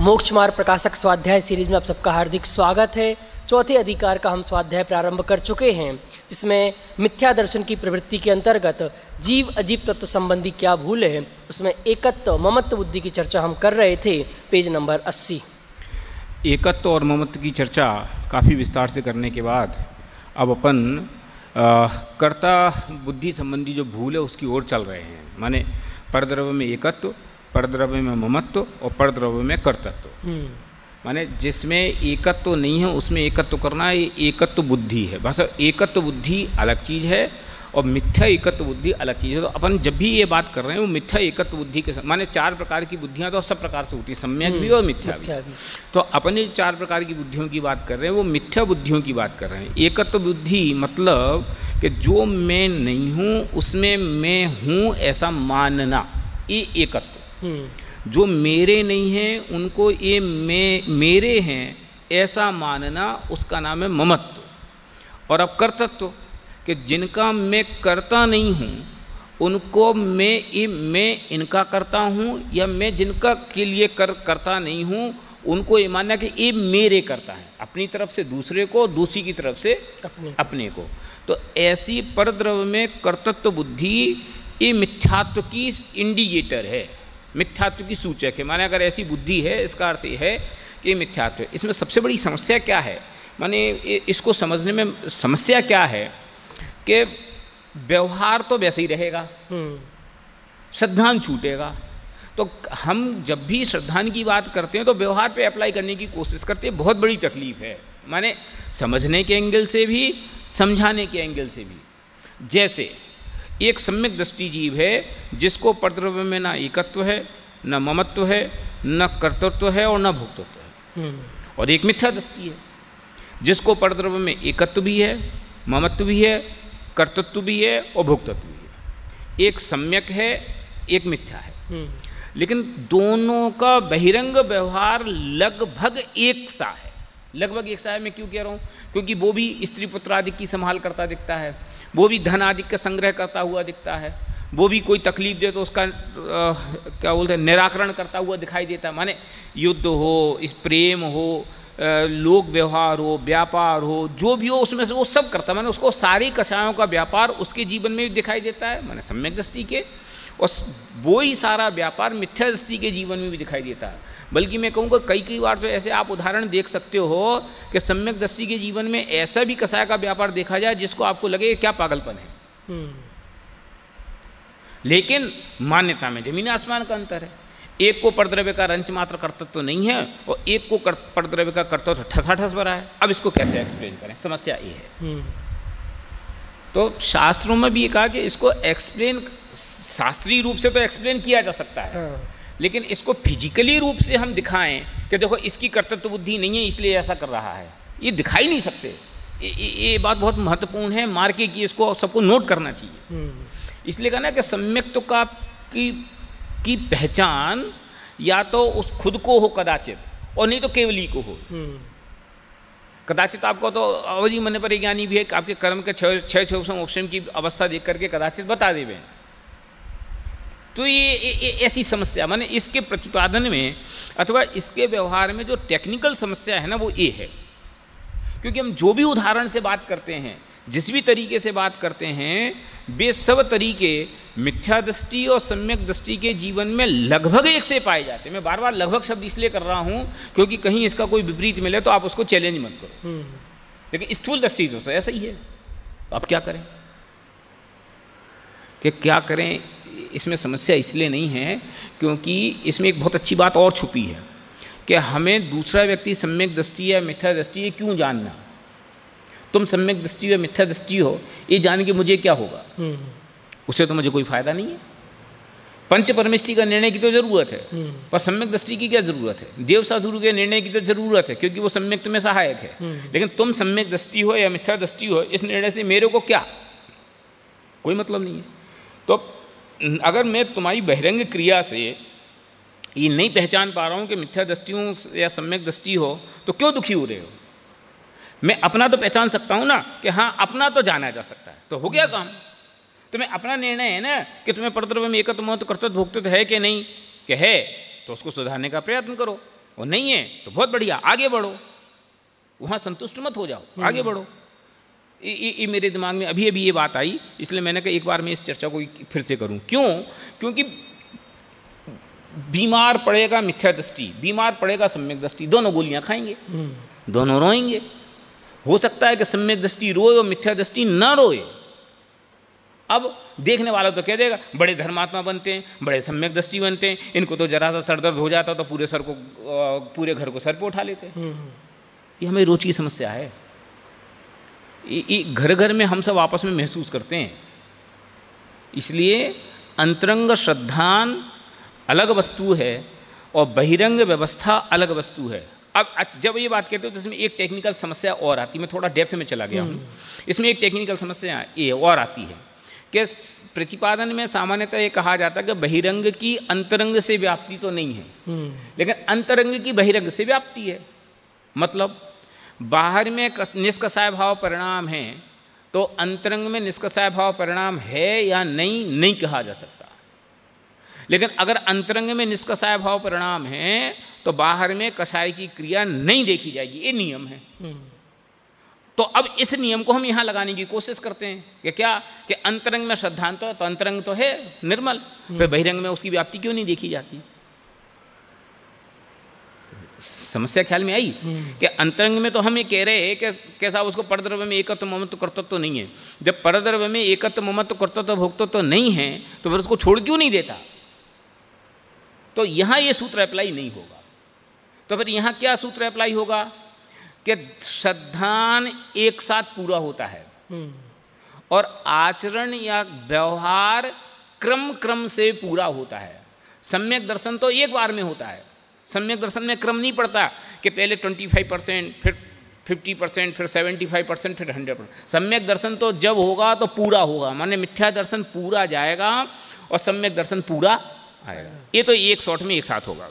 मोक्ष मार्ग प्रकाशक स्वाध्याय सीरीज में आप सबका हार्दिक स्वागत है। चौथे अधिकार का हम स्वाध्याय प्रारंभ कर चुके हैं, जिसमें मिथ्या दर्शन की प्रवृत्ति के अंतर्गत जीव अजीव तत्व संबंधी क्या भूल है, उसमें एकत्व ममत्व बुद्धि की चर्चा हम कर रहे थे। Page number 80। एकत्व और ममत्व की चर्चा काफ़ी विस्तार से करने के बाद अब अपन कर्ता बुद्धि संबंधी जो भूल है उसकी ओर चल रहे हैं। माने परद्रव्य में एकत्व, परद्रव्य में ममत्व और परद्रव्य में कर्तृत्व। माने जिसमें एकत्व नहीं है उसमें एकत्व करना, ये एकत्व बुद्धि है। बस एकत्व बुद्धि अलग चीज़ है और मिथ्या एकत्व बुद्धि अलग चीज़ है। तो अपन जब भी ये बात कर रहे हैं वो मिथ्या एकत्व बुद्धि के माने चार प्रकार की बुद्धियाँ तो सब प्रकार से होती है, सम्यक भी और मिथ्या भी। तो अपन ये चार प्रकार की बुद्धियों की बात कर रहे हैं, वो मिथ्या बुद्धियों की बात कर रहे हैं। एकत्व बुद्धि मतलब कि जो मैं नहीं हूँ उसमें मैं हूँ ऐसा मानना, ये एकत्व। जो मेरे नहीं हैं उनको ये मेरे हैं ऐसा मानना, उसका नाम है ममत्व। और अब कर्तृत्व कि जिनका मैं करता नहीं हूँ उनको मैं इनका करता हूँ, या मैं जिनका के लिए करता नहीं हूँ उनको ये मानना कि ये मेरे करता है, अपनी तरफ से दूसरे को, दूसरी की तरफ से अपने को। तो ऐसी परद्रव्य में कर्तृत्व बुद्धि ये मिथ्यात्व की इंडिकेटर है, मिथ्यात्व की सूचक है। माने अगर ऐसी बुद्धि है इसका अर्थ ये है कि ये मिथ्यात्व है। इसमें सबसे बड़ी समस्या क्या है, माने इसको समझने में समस्या क्या है कि व्यवहार तो वैसे ही रहेगा, श्रद्धान छूटेगा। तो हम जब भी श्रद्धान की बात करते हैं तो व्यवहार पे अप्लाई करने की कोशिश करते हैं, बहुत बड़ी तकलीफ है। माने समझने के एंगल से भी, समझाने के एंगल से भी। जैसे एक सम्यक दृष्टि जीव है जिसको परद्रव्य में ना एकत्व है, न ममत्व है, न कर्तृत्व है और न भोक्तृत्व है। और एक मिथ्या दृष्टि है जिसको परद्रव्य में एकत्व भी है, ममत्व भी है, कर्तृत्व भी है और भोक्तृत्व भी है। एक सम्यक है, एक मिथ्या है, लेकिन दोनों का बहिरंग व्यवहार लगभग एक सा है। लगभग एक सा है मैं क्यों कह रहा हूँ, क्योंकि वो भी स्त्री पुत्र आदि की संभाल करता दिखता है, वो भी धन आदि का संग्रह करता हुआ दिखता है, वो भी कोई तकलीफ दे तो उसका क्या बोलते हैं निराकरण करता हुआ दिखाई देता है। माने युद्ध हो, इस प्रेम हो, लोक व्यवहार हो, व्यापार हो, जो भी हो उसमें से वो सब करता है। माने उसको सारी कषायों का व्यापार उसके जीवन में भी दिखाई देता है, माने सम्यक दृष्टि के, और वो ही सारा व्यापार मिथ्या दृष्टि के जीवन में भी दिखाई देता है। बल्कि मैं कहूँगा कई बार तो ऐसे आप उदाहरण देख सकते हो कि सम्यक दृष्टि के जीवन में ऐसा भी कषाय का व्यापार देखा जाए जिसको आपको लगे क्या पागलपन है, लेकिन मान्यता में जमीन आसमान का अंतर है। एक को परद्रव्य का रंच मात्र कर्तृत्व नहीं है और एक को परद्रव्य का कर्तृत्व ठसाठस भरा है। अब इसको कैसे एक्सप्लेन करें, समस्या ये है। तो शास्त्रों में भी ये कहा कि इसको एक्सप्लेन शास्त्रीय रूप से तो एक्सप्लेन किया जा सकता है, लेकिन इसको फिजिकली रूप से हम दिखाएं कि देखो इसकी कर्तृत्व बुद्धि नहीं है इसलिए ऐसा कर रहा है, ये दिखाई नहीं सकते। ये बात बहुत महत्वपूर्ण है, मार्के की इसको सबको नोट करना चाहिए। इसलिए कहा ना कि सम्यक्त्व का की पहचान या तो उस खुद को हो कदाचित, और नहीं तो केवली को हो। कदाचित आपको तो अवधि मन पर ज्ञानी भी है कि आपके कर्म के छह ऑप्शन की अवस्था देख करके कदाचित बता देवे। तो ये ऐसी समस्या, माने इसके प्रतिपादन में अथवा इसके व्यवहार में जो टेक्निकल समस्या है ना वो ये है, क्योंकि हम जो भी उदाहरण से बात करते हैं, जिस भी तरीके से बात करते हैं, वे सब तरीके मिथ्या दृष्टि और सम्यक दृष्टि के जीवन में लगभग एक से पाए जाते हैं। मैं बार बार लगभग शब्द इसलिए कर रहा हूं क्योंकि कहीं इसका कोई विपरीत मिले तो आप उसको चैलेंज मत करो, लेकिन स्थूल दृष्टि तो ऐसा ही है। अब क्या करें कि क्या करें, इसमें समस्या इसलिए नहीं है क्योंकि इसमें एक बहुत अच्छी बात और छुपी है कि हमें दूसरा व्यक्ति सम्यक दृष्टि या मिथ्या दृष्टि ये क्यों जानना। तुम सम्यक दृष्टि या मिथ्या दृष्टि हो ये जान के मुझे क्या होगा, उससे तो मुझे कोई फायदा नहीं है। पंच परमेष्टि का निर्णय की तो जरूरत है, पर सम्यक दृष्टि की क्या जरूरत है। देव साधुरु के निर्णय की तो जरूरत है क्योंकि वो सम्यक में सहायक है, लेकिन तुम सम्यक दृष्टि हो या मिथ्या दृष्टि हो, इस निर्णय से मेरे को क्या, कोई मतलब नहीं है। तो अगर मैं तुम्हारी बहिरंग क्रिया से ये नहीं पहचान पा रहा हूँ कि मिथ्या दृष्टि हो या सम्यक दृष्टि हो, तो क्यों दुखी हो रहे हो। मैं अपना तो पहचान सकता हूँ ना कि हाँ अपना तो जाना जा सकता है, तो हो गया काम। तुम्हें अपना निर्णय है ना कि तुम्हें परद्रव्य में एकत्व महत्व कर्तव्य भोक्तव्य है कि नहीं, कि है तो उसको सुधारने का प्रयत्न करो। और नहीं है तो बहुत बढ़िया, आगे बढ़ो, वहाँ संतुष्ट मत हो जाओ, आगे बढ़ो। ये मेरे दिमाग में अभी अभी ये बात आई, इसलिए मैंने कहा एक बार मैं इस चर्चा को फिर से करूं। क्यों? क्योंकि बीमार पड़ेगा मिथ्या दृष्टि, बीमार पड़ेगा सम्यक दृष्टि, दोनों गोलियां खाएंगे, दोनों रोएंगे। हो सकता है कि सम्यक दृष्टि रोए और मिथ्या दृष्टि न रोए। अब देखने वाला तो कह देगा बड़े धर्मात्मा बनते हैं, बड़े सम्यक दृष्टि बनते हैं, इनको तो जरा सा सर दर्द हो जाता तो पूरे घर को सर पे उठा लेते। ये हमें रोज की समस्या है। घर घर में हम सब आपस में महसूस करते हैं। इसलिए अंतरंग श्रद्धान अलग वस्तु है और बहिरंग व्यवस्था अलग वस्तु है। अब जब ये बात कहते हो तो इसमें एक टेक्निकल समस्या और आती है, मैं थोड़ा डेप्थ में चला गया हूँ। इसमें एक टेक्निकल समस्या ये और आती है कि प्रतिपादन में सामान्यतः ये कहा जाता है कि बहिरंग की अंतरंग से व्याप्ति तो नहीं है, लेकिन अंतरंग की बहिरंग से व्याप्ति है। मतलब बाहर में निष्कषाय भाव परिणाम है तो अंतरंग में निष्कषाय भाव परिणाम है या नहीं कहा जा सकता। लेकिन अगर अंतरंग में निष्कषाय भाव परिणाम है तो बाहर में कषाय की क्रिया नहीं देखी जाएगी, ये नियम है। तो अब इस नियम को हम यहाँ लगाने की कोशिश करते हैं कि क्या कि अंतरंग में श्रद्धांत तो अंतरंग तो है निर्मल, फिर बहिरंग में उसकी व्याप्ति क्यों नहीं देखी जाती? समस्या ख्याल में आई कि अंतरंग में तो हम ये कह रहे हैं कि कैसा उसको परद्रव्य में एकत्व ममत्व कर्तव्य तो नहीं है। जब परद्रव्य में एकत्व ममत्व कर्तव्य भोक्तव्य तो नहीं है तो फिर उसको छोड़ क्यों नहीं देता? तो यहां ये सूत्र अप्लाई नहीं होगा। तो फिर यहां क्या सूत्र अप्लाई होगा कि श्रद्धान एक साथ पूरा होता है और आचरण या व्यवहार क्रम से पूरा होता है। सम्यक दर्शन तो एक बार में होता है। सम्यक दर्शन में क्रम नहीं पड़ता कि पहले 25%, फिर 50%, फिर 75%, फिर 100%। सम्यक दर्शन तो जब होगा तो पूरा होगा, माने मिथ्या दर्शन पूरा जाएगा और सम्यक दर्शन पूरा आएगा। ये तो एक शॉट में एक साथ होगा।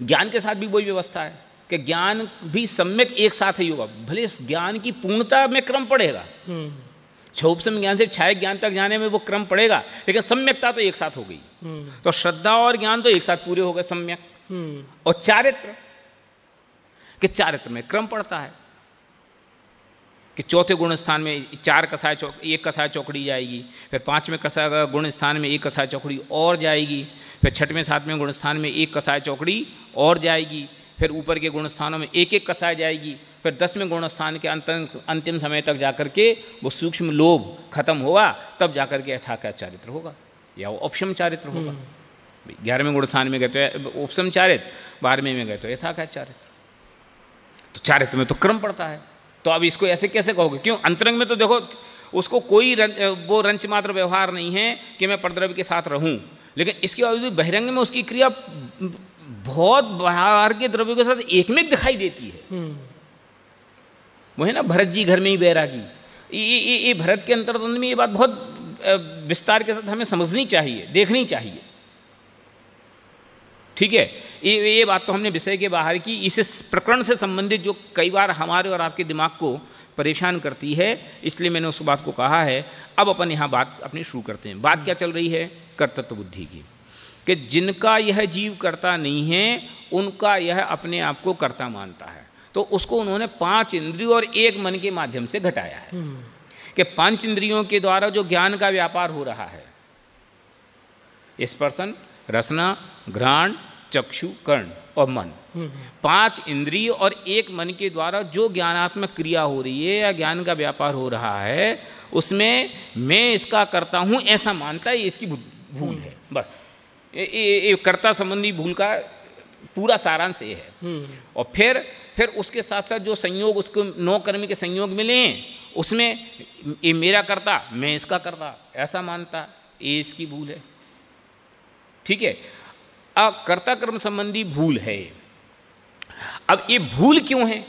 ज्ञान के साथ भी वही व्यवस्था है कि ज्ञान भी सम्यक एक साथ ही होगा, भले इस ज्ञान की पूर्णता में क्रम पड़ेगा। क्षोभसम ज्ञान से छाया ज्ञान तक जाने में वो क्रम पड़ेगा, लेकिन सम्यकता तो एक साथ हो गई। तो श्रद्धा और ज्ञान तो एक साथ पूरे हो गए सम्यक। और चारित्र कि चारित्र में क्रम पड़ता है कि चौथे गुण स्थान में एक कसाय चौकड़ी जाएगी, फिर 5वें कसाय गुण स्थान में एक कसाय चौकड़ी और जाएगी, फिर 6वें 7वें गुण स्थान में एक कसाय चौकड़ी और जाएगी, फिर ऊपर के गुण स्थानों में एक एक कसाय जाएगी, फिर 10वें गुण स्थान के अंतिम समय तक जाकर के वो सूक्ष्म लोभ खत्म होगा, तब जाकर के यथाख्यात चारित्र होगा या वो उपशम चारित्र होगा। 11वें गुण स्थान में गए तो उपशम चारित्र, 12वें में गए तो यथाख्यात चारित्र। तो चारित्र में तो क्रम पड़ता है। तो अब इसको ऐसे कैसे कहोगे? क्यों? अंतरंग में तो देखो उसको कोई वो रंच मात्र व्यवहार नहीं है कि मैं परद्रव्य के साथ रहूं, लेकिन इसके बावजूद बहिरंग में उसकी क्रिया बहुत बाहर के द्रव्यों के साथ एक में दिखाई देती है। वो है ना भरत जी घर में ही बैरागी। ये भरत के अंतर्द्वंद में ये बात बहुत विस्तार के साथ हमें समझनी चाहिए, देखनी चाहिए। ठीक है, ये बात तो हमने विषय के बाहर की। इस प्रकरण से संबंधित जो कई बार हमारे और आपके दिमाग को परेशान करती है, इसलिए मैंने उस बात को कहा है। अब अपन यहाँ बात अपनी शुरू करते हैं। बात क्या चल रही है? कर्तृत्व बुद्धि की, कि जिनका यह जीव कर्ता नहीं है उनका यह अपने आप को कर्ता मानता है। तो उसको उन्होंने 5 इंद्रियों और 1 मन के माध्यम से घटाया है कि 5 इंद्रियों के द्वारा जो ज्ञान का व्यापार हो रहा है, स्पर्शन, रसना, घ्राण, चक्षु, कर्ण और मन, 5 इंद्रिय और 1 मन के द्वारा जो ज्ञानात्मक क्रिया हो रही है या ज्ञान का व्यापार हो रहा है, उसमें मैं इसका करता हूं ऐसा मानता है, ये इसकी भूल है। बस ये कर्ता संबंधी भूल का पूरा सारांश ये है। और फिर उसके साथ साथ जो संयोग उसको 9 कर्म के संयोग मिले हैं, उसमें ये मेरा कर्ता, मैं इसका कर्ता ऐसा मानता, ये इसकी भूल है। ठीक है, अब कर्ता कर्म संबंधी भूल है। अब ये भूल क्यों है?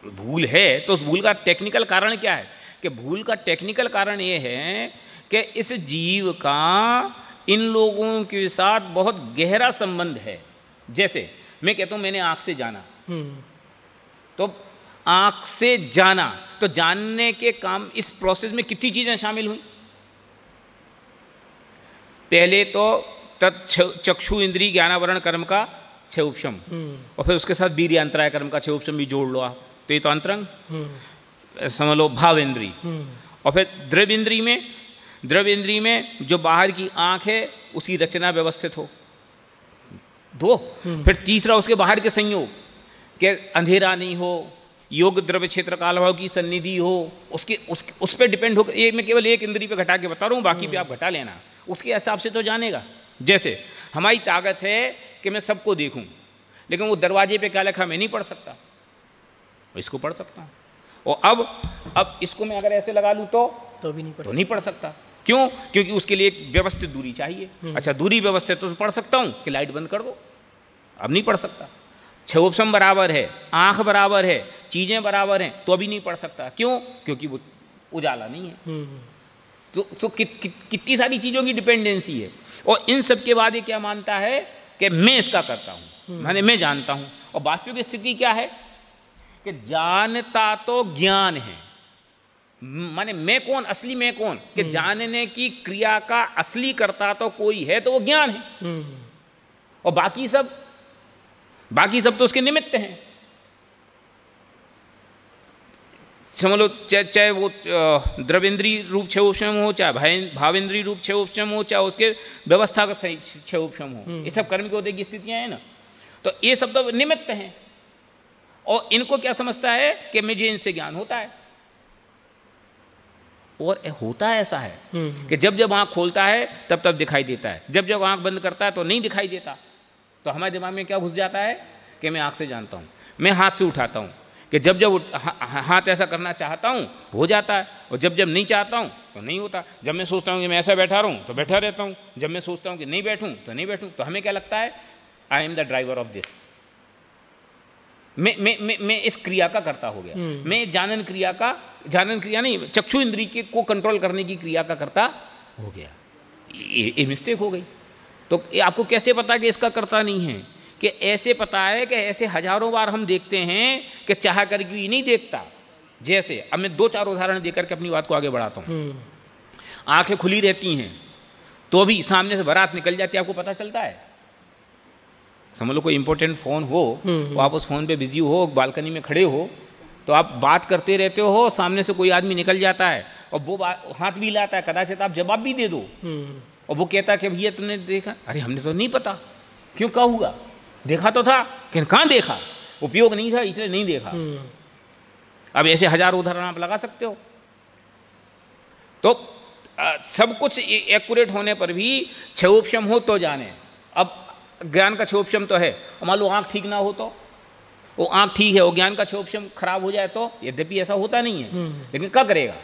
भूल है तो उस भूल का टेक्निकल कारण क्या है? कि भूल का टेक्निकल कारण ये है कि इस जीव का इन लोगों के साथ बहुत गहरा संबंध है। जैसे मैं कहता हूं मैंने आंख से जाना, तो आंख से जाना, तो जानने के काम इस प्रोसेस में कितनी चीजें शामिल हुई? पहले तो चक्षु इंद्रिय ज्ञानावरण कर्म का छह उपशम, और फिर उसके साथ वीर्य अंतराय कर्म का छह उपशम भी जोड़ लो आप, तो ये तो अंतरंग समझ लो, भावेंद्री। और फिर द्रव्येंद्री में जो बाहर की आंख है उसकी रचना व्यवस्थित हो, दो। फिर तीसरा उसके बाहर के संयोग के अंधेरा नहीं हो, योग द्रव्य क्षेत्र काल भाव की सन्निधि हो, उस पर डिपेंड हो। ये मैं केवल एक इंद्री पे घटा के बता रहा हूँ, बाकी पे आप घटा लेना, उसके हिसाब से तो जानेगा। जैसे हमारी ताकत है कि मैं सबको देखूं, लेकिन वो दरवाजे पे क्या लिखा मैं नहीं पढ़ सकता, इसको पढ़ सकता हूँ। और अब इसको मैं अगर ऐसे लगा लूँ तो भी नहीं पढ़ सकता। क्यों? क्योंकि उसके लिए एक व्यवस्थित दूरी चाहिए। अच्छा, दूरी व्यवस्थित तो पढ़ सकता हूँ कि लाइट बंद कर दो, अब नहीं पढ़ सकता। छह उपशम बराबर है, आंख बराबर है, चीजें बराबर हैं, तो अभी नहीं पढ़ सकता। क्यों? क्योंकि वो उजाला नहीं है। तो कितनी सारी चीजों की डिपेंडेंसी है। और इन सब के बाद ये क्या मानता है कि मैं इसका करता हूं, माने मैं जानता हूं। और वास्तविक स्थिति क्या है कि जानता तो ज्ञान है, माने मैं कौन, असली मैं कौन, कि जानने की क्रिया का असली करता तो कोई है तो वो ज्ञान है, और बाकी सब तो उसके निमित्त हैं। समझ लो, चाहे वो द्रव्येंद्री रूप छह उपशम हो, चाहे भावेंद्री रूप छह उपशम हो, चाहे उसके व्यवस्था का सही छह उपशम हो, ये सब कर्म की स्थितियां हैं ना, तो ये सब तो निमित्त हैं। और इनको क्या समझता है कि मुझे इनसे ज्ञान होता है, और होता है ऐसा है कि जब जब आंख खोलता है तब तब दिखाई देता है, जब जब आंख बंद करता है तो नहीं दिखाई देता। तो हमारे दिमाग में क्या घुस जाता है कि मैं आंख से जानता हूं, मैं हाथ से उठाता हूं, कि जब जब हाथ ऐसा करना चाहता हूं हो जाता है, और जब जब नहीं चाहता हूं तो नहीं होता। जब मैं सोचता हूं कि मैं ऐसा बैठा रहूं तो बैठा रहता हूं, जब मैं सोचता हूं कि नहीं बैठूं तो नहीं बैठूं। तो हमें क्या लगता है, I am the driver of this, मैं इस क्रिया का करता हो गया, मैं जानन क्रिया नहीं, चक्षु इंद्रिय को कंट्रोल करने की क्रिया का करता हो गया। ये मिस्टेक हो गई। तो आपको कैसे पता कि इसका करता नहीं है? कि ऐसे पता है कि ऐसे हजारों बार हम देखते हैं कि चाह कर भी नहीं देखता। जैसे अब मैं 2-4 उदाहरण देकर के अपनी बात को आगे बढ़ाता हूं। आंखें खुली रहती हैं तो भी सामने से बारात निकल जाती है, आपको पता चलता है। समझ लो कोई इंपॉर्टेंट फोन हो, तो आप उस फोन पे बिजी हो, बालकनी में खड़े हो, तो आप बात करते रहते हो, सामने से कोई आदमी निकल जाता है और वो हाथ भी हिलाता है, कदाचित आप जवाब भी दे दो, और वो कहता है कि भैया तुमने देखा? अरे हमने तो नहीं पता। क्यों, क्या हुआ? देखा तो था, कि कहां देखा, उपयोग नहीं था इसलिए नहीं देखा। अब ऐसे हजारों उदाहरण आप लगा सकते हो। तो सब कुछ एक्यूरेट होने पर भी छह उपशम हो तो जाने। अब ज्ञान का छह उपशम तो है, मान लो आंख ठीक ना हो तो, वो आंख ठीक है, वो ज्ञान का छह उपशम खराब हो जाए तो, यद्यपि ऐसा होता नहीं है, लेकिन क्या करेगा?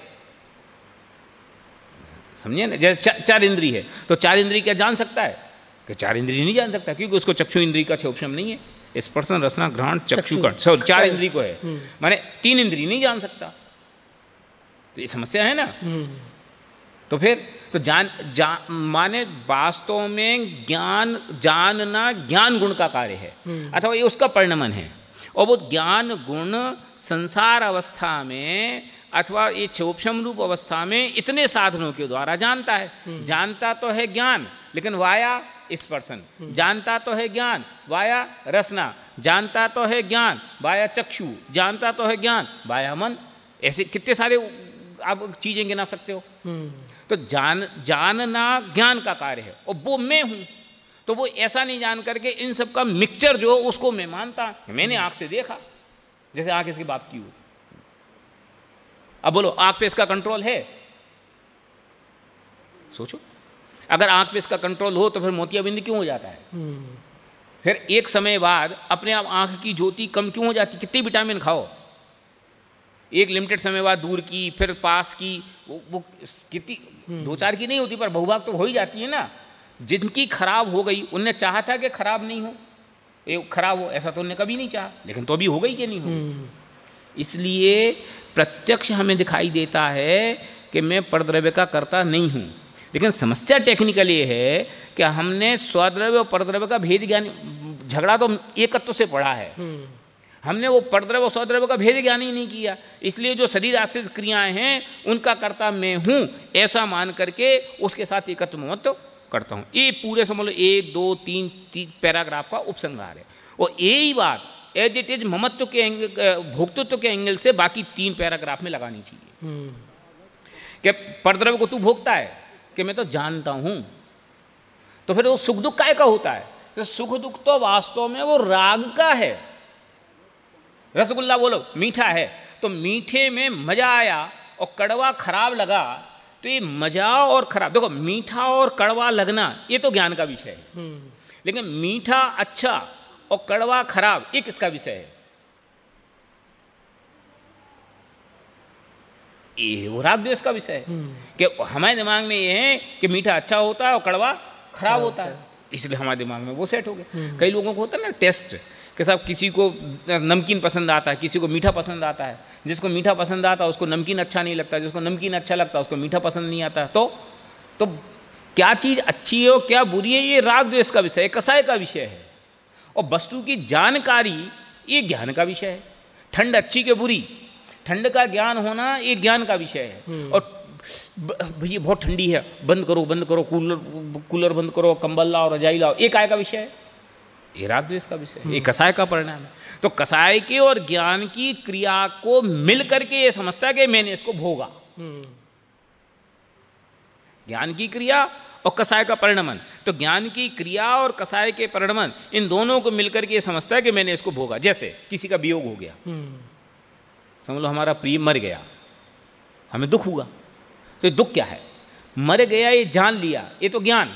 समझिए ना, जैसे 4 इंद्री है तो 4 इंद्री क्या जान सकता है? कि 4 इंद्री नहीं जान सकता, क्योंकि उसको चक्षु इंद्री का छह उपशम नहीं है। स्पर्शन, रसना, घ्राण, चक्षु का 4 इंद्री को है, माने 3 इंद्री नहीं जान सकता। तो ये समस्या है ना। तो फिर तो माने वास्तव में ज्ञान जानना ज्ञान गुण का कार्य है, अथवा ये उसका परिणमन है। और वो ज्ञान गुण संसार अवस्था में अथवा ये क्षोभम रूप अवस्था में इतने साधनों के द्वारा जानता है। जानता तो है ज्ञान, लेकिन वाया स्पर्शन, जानता तो है ज्ञान वाया रसना, जानता तो है ज्ञान वाया चक्षु, जानता तो है ज्ञान वाया मन। ऐसे कितने सारे आप चीजें गिना सकते हो। तो जानना ज्ञान का कार्य है, और वो मैं हूं। तो वो ऐसा नहीं जान करके इन सब का मिक्सचर जो उसको मैं मानता, मैंने आंख से देखा, जैसे आंख इसकी बात की हो। अब बोलो आंख पे इसका कंट्रोल है? सोचो, अगर आंख पे इसका कंट्रोल हो तो फिर मोतियाबिंद क्यों हो जाता है? फिर एक समय बाद अपने आप आंख की ज्योति कम क्यों हो जाती? कितनी विटामिन खाओ, एक लिमिटेड समय बाद दूर की, फिर पास की, वो कितनी 2-4 की नहीं होती, पर बहुभाग तो हो ही जाती है ना। जिनकी खराब हो गई उनने चाहा था कि खराब नहीं हो, ये खराब हो, ऐसा तो उनने कभी नहीं चाहा, लेकिन तो अभी हो गई कि नहीं हो। इसलिए प्रत्यक्ष हमें दिखाई देता है कि मैं परद्रव्य का कर्ता नहीं हूं। लेकिन समस्या टेक्निकल ये है कि हमने स्वद्रव्य और परद्रव्य का भेद ज्ञान, झगड़ा तो एकत्व से पढ़ा है, हमने वो परद्रव्य और स्वद्रव्य का भेद ज्ञान ही नहीं किया। इसलिए जो शरीर आश्रित क्रियाएं हैं उनका कर्ता मैं हूं, ऐसा मान करके उसके साथ एकत्व मत करता हूँ। ये पूरे समझ लो 1 2 3 पैराग्राफ का उपसंहार है। और यही बात एज इट इज ममत्व के एंगल, भोक्तृत्व के एंगल से बाकी 3 पैराग्राफ में लगानी चाहिए। कि परद्रव्य को तू भोगता है, कि मैं तो जानता हूं, तो फिर वो सुख दुख काय का होता है? तो सुख दुख तो वास्तव में वो राग का है। रसगुल्ला बोलो मीठा है, तो मीठे में मजा आया और कड़वा खराब लगा, तो ये मजा और खराब, देखो मीठा और कड़वा लगना ये तो ज्ञान का विषय है, लेकिन मीठा अच्छा और कड़वा खराब ये किसका विषय है? ये वो राग द्वेष का विषय है। कि हमारे दिमाग में ये है कि मीठा अच्छा होता है और कड़वा खराब होता है, इसलिए हमारे दिमाग में वो सेट हो गया। कई लोगों को होता है ना टेस्ट कि साहब किसी को नमकीन पसंद आता है, किसी को मीठा पसंद आता है, जिसको मीठा पसंद आता है उसको नमकीन अच्छा नहीं लगता, जिसको नमकीन अच्छा लगता है उसको मीठा पसंद नहीं आता। तो क्या चीज़ अच्छी है और क्या बुरी है ये राग द्वेष का विषय है, कसाय का विषय है। और वस्तु की जानकारी ये ज्ञान का विषय है। ठंड अच्छी के बुरी, ठंड का ज्ञान होना ये ज्ञान का विषय है। और भैया बहुत ठंडी है, बंद करो, कूलर बंद करो, कंबल लाओ, रजाई लाओ, ये काय का विषय है? ये राग द्वेष का विषय है, ये कसाय का परिणाम है। तो कसाय के और ज्ञान की क्रिया को मिल करके ये समझता है कि मैंने इसको भोगा। ज्ञान की क्रिया और कसाय का परिणमन, तो ज्ञान की क्रिया और कसाय के परिणमन इन दोनों को मिलकर के ये समझता है कि मैंने इसको भोगा। जैसे किसी का वियोग हो गया, समझ लो हमारा प्रिय मर गया, हमें दुख हुआ, तो ये दुख क्या है? मर गया ये जान लिया, ये तो ज्ञान।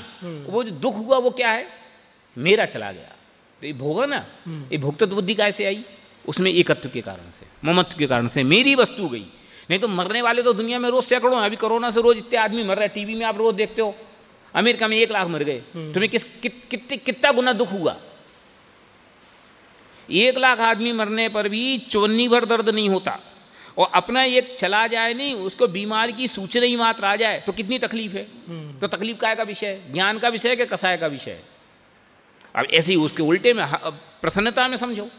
वो जो दुख हुआ वो क्या है? मेरा चला गया, तो ये भोगा ना। ये भोक्तृत्व बुद्धि कैसे आई? उसमें एकत्व के कारण से, ममत्व के कारण से, मेरी वस्तु गई। नहीं तो मरने वाले तो दुनिया में रोज सैकड़ों, अभी कोरोना से रोज इतने आदमी मर रहे हैं, टीवी में आप रोज देखते हो। अमेरिका में 1 लाख मर गए, तुम्हें कितना गुना दुख हुआ? 1 लाख आदमी मरने पर भी चवन्नी भर दर्द नहीं होता, और अपना एक चला जाए नहीं, उसको बीमारी की सूचना ही मात्र आ जाए तो कितनी तकलीफ है। तो तकलीफ काय का विषय है? ज्ञान का विषय है कि कसाय का विषय है? अब ऐसे ही उसके उल्टे में प्रसन्नता में समझो।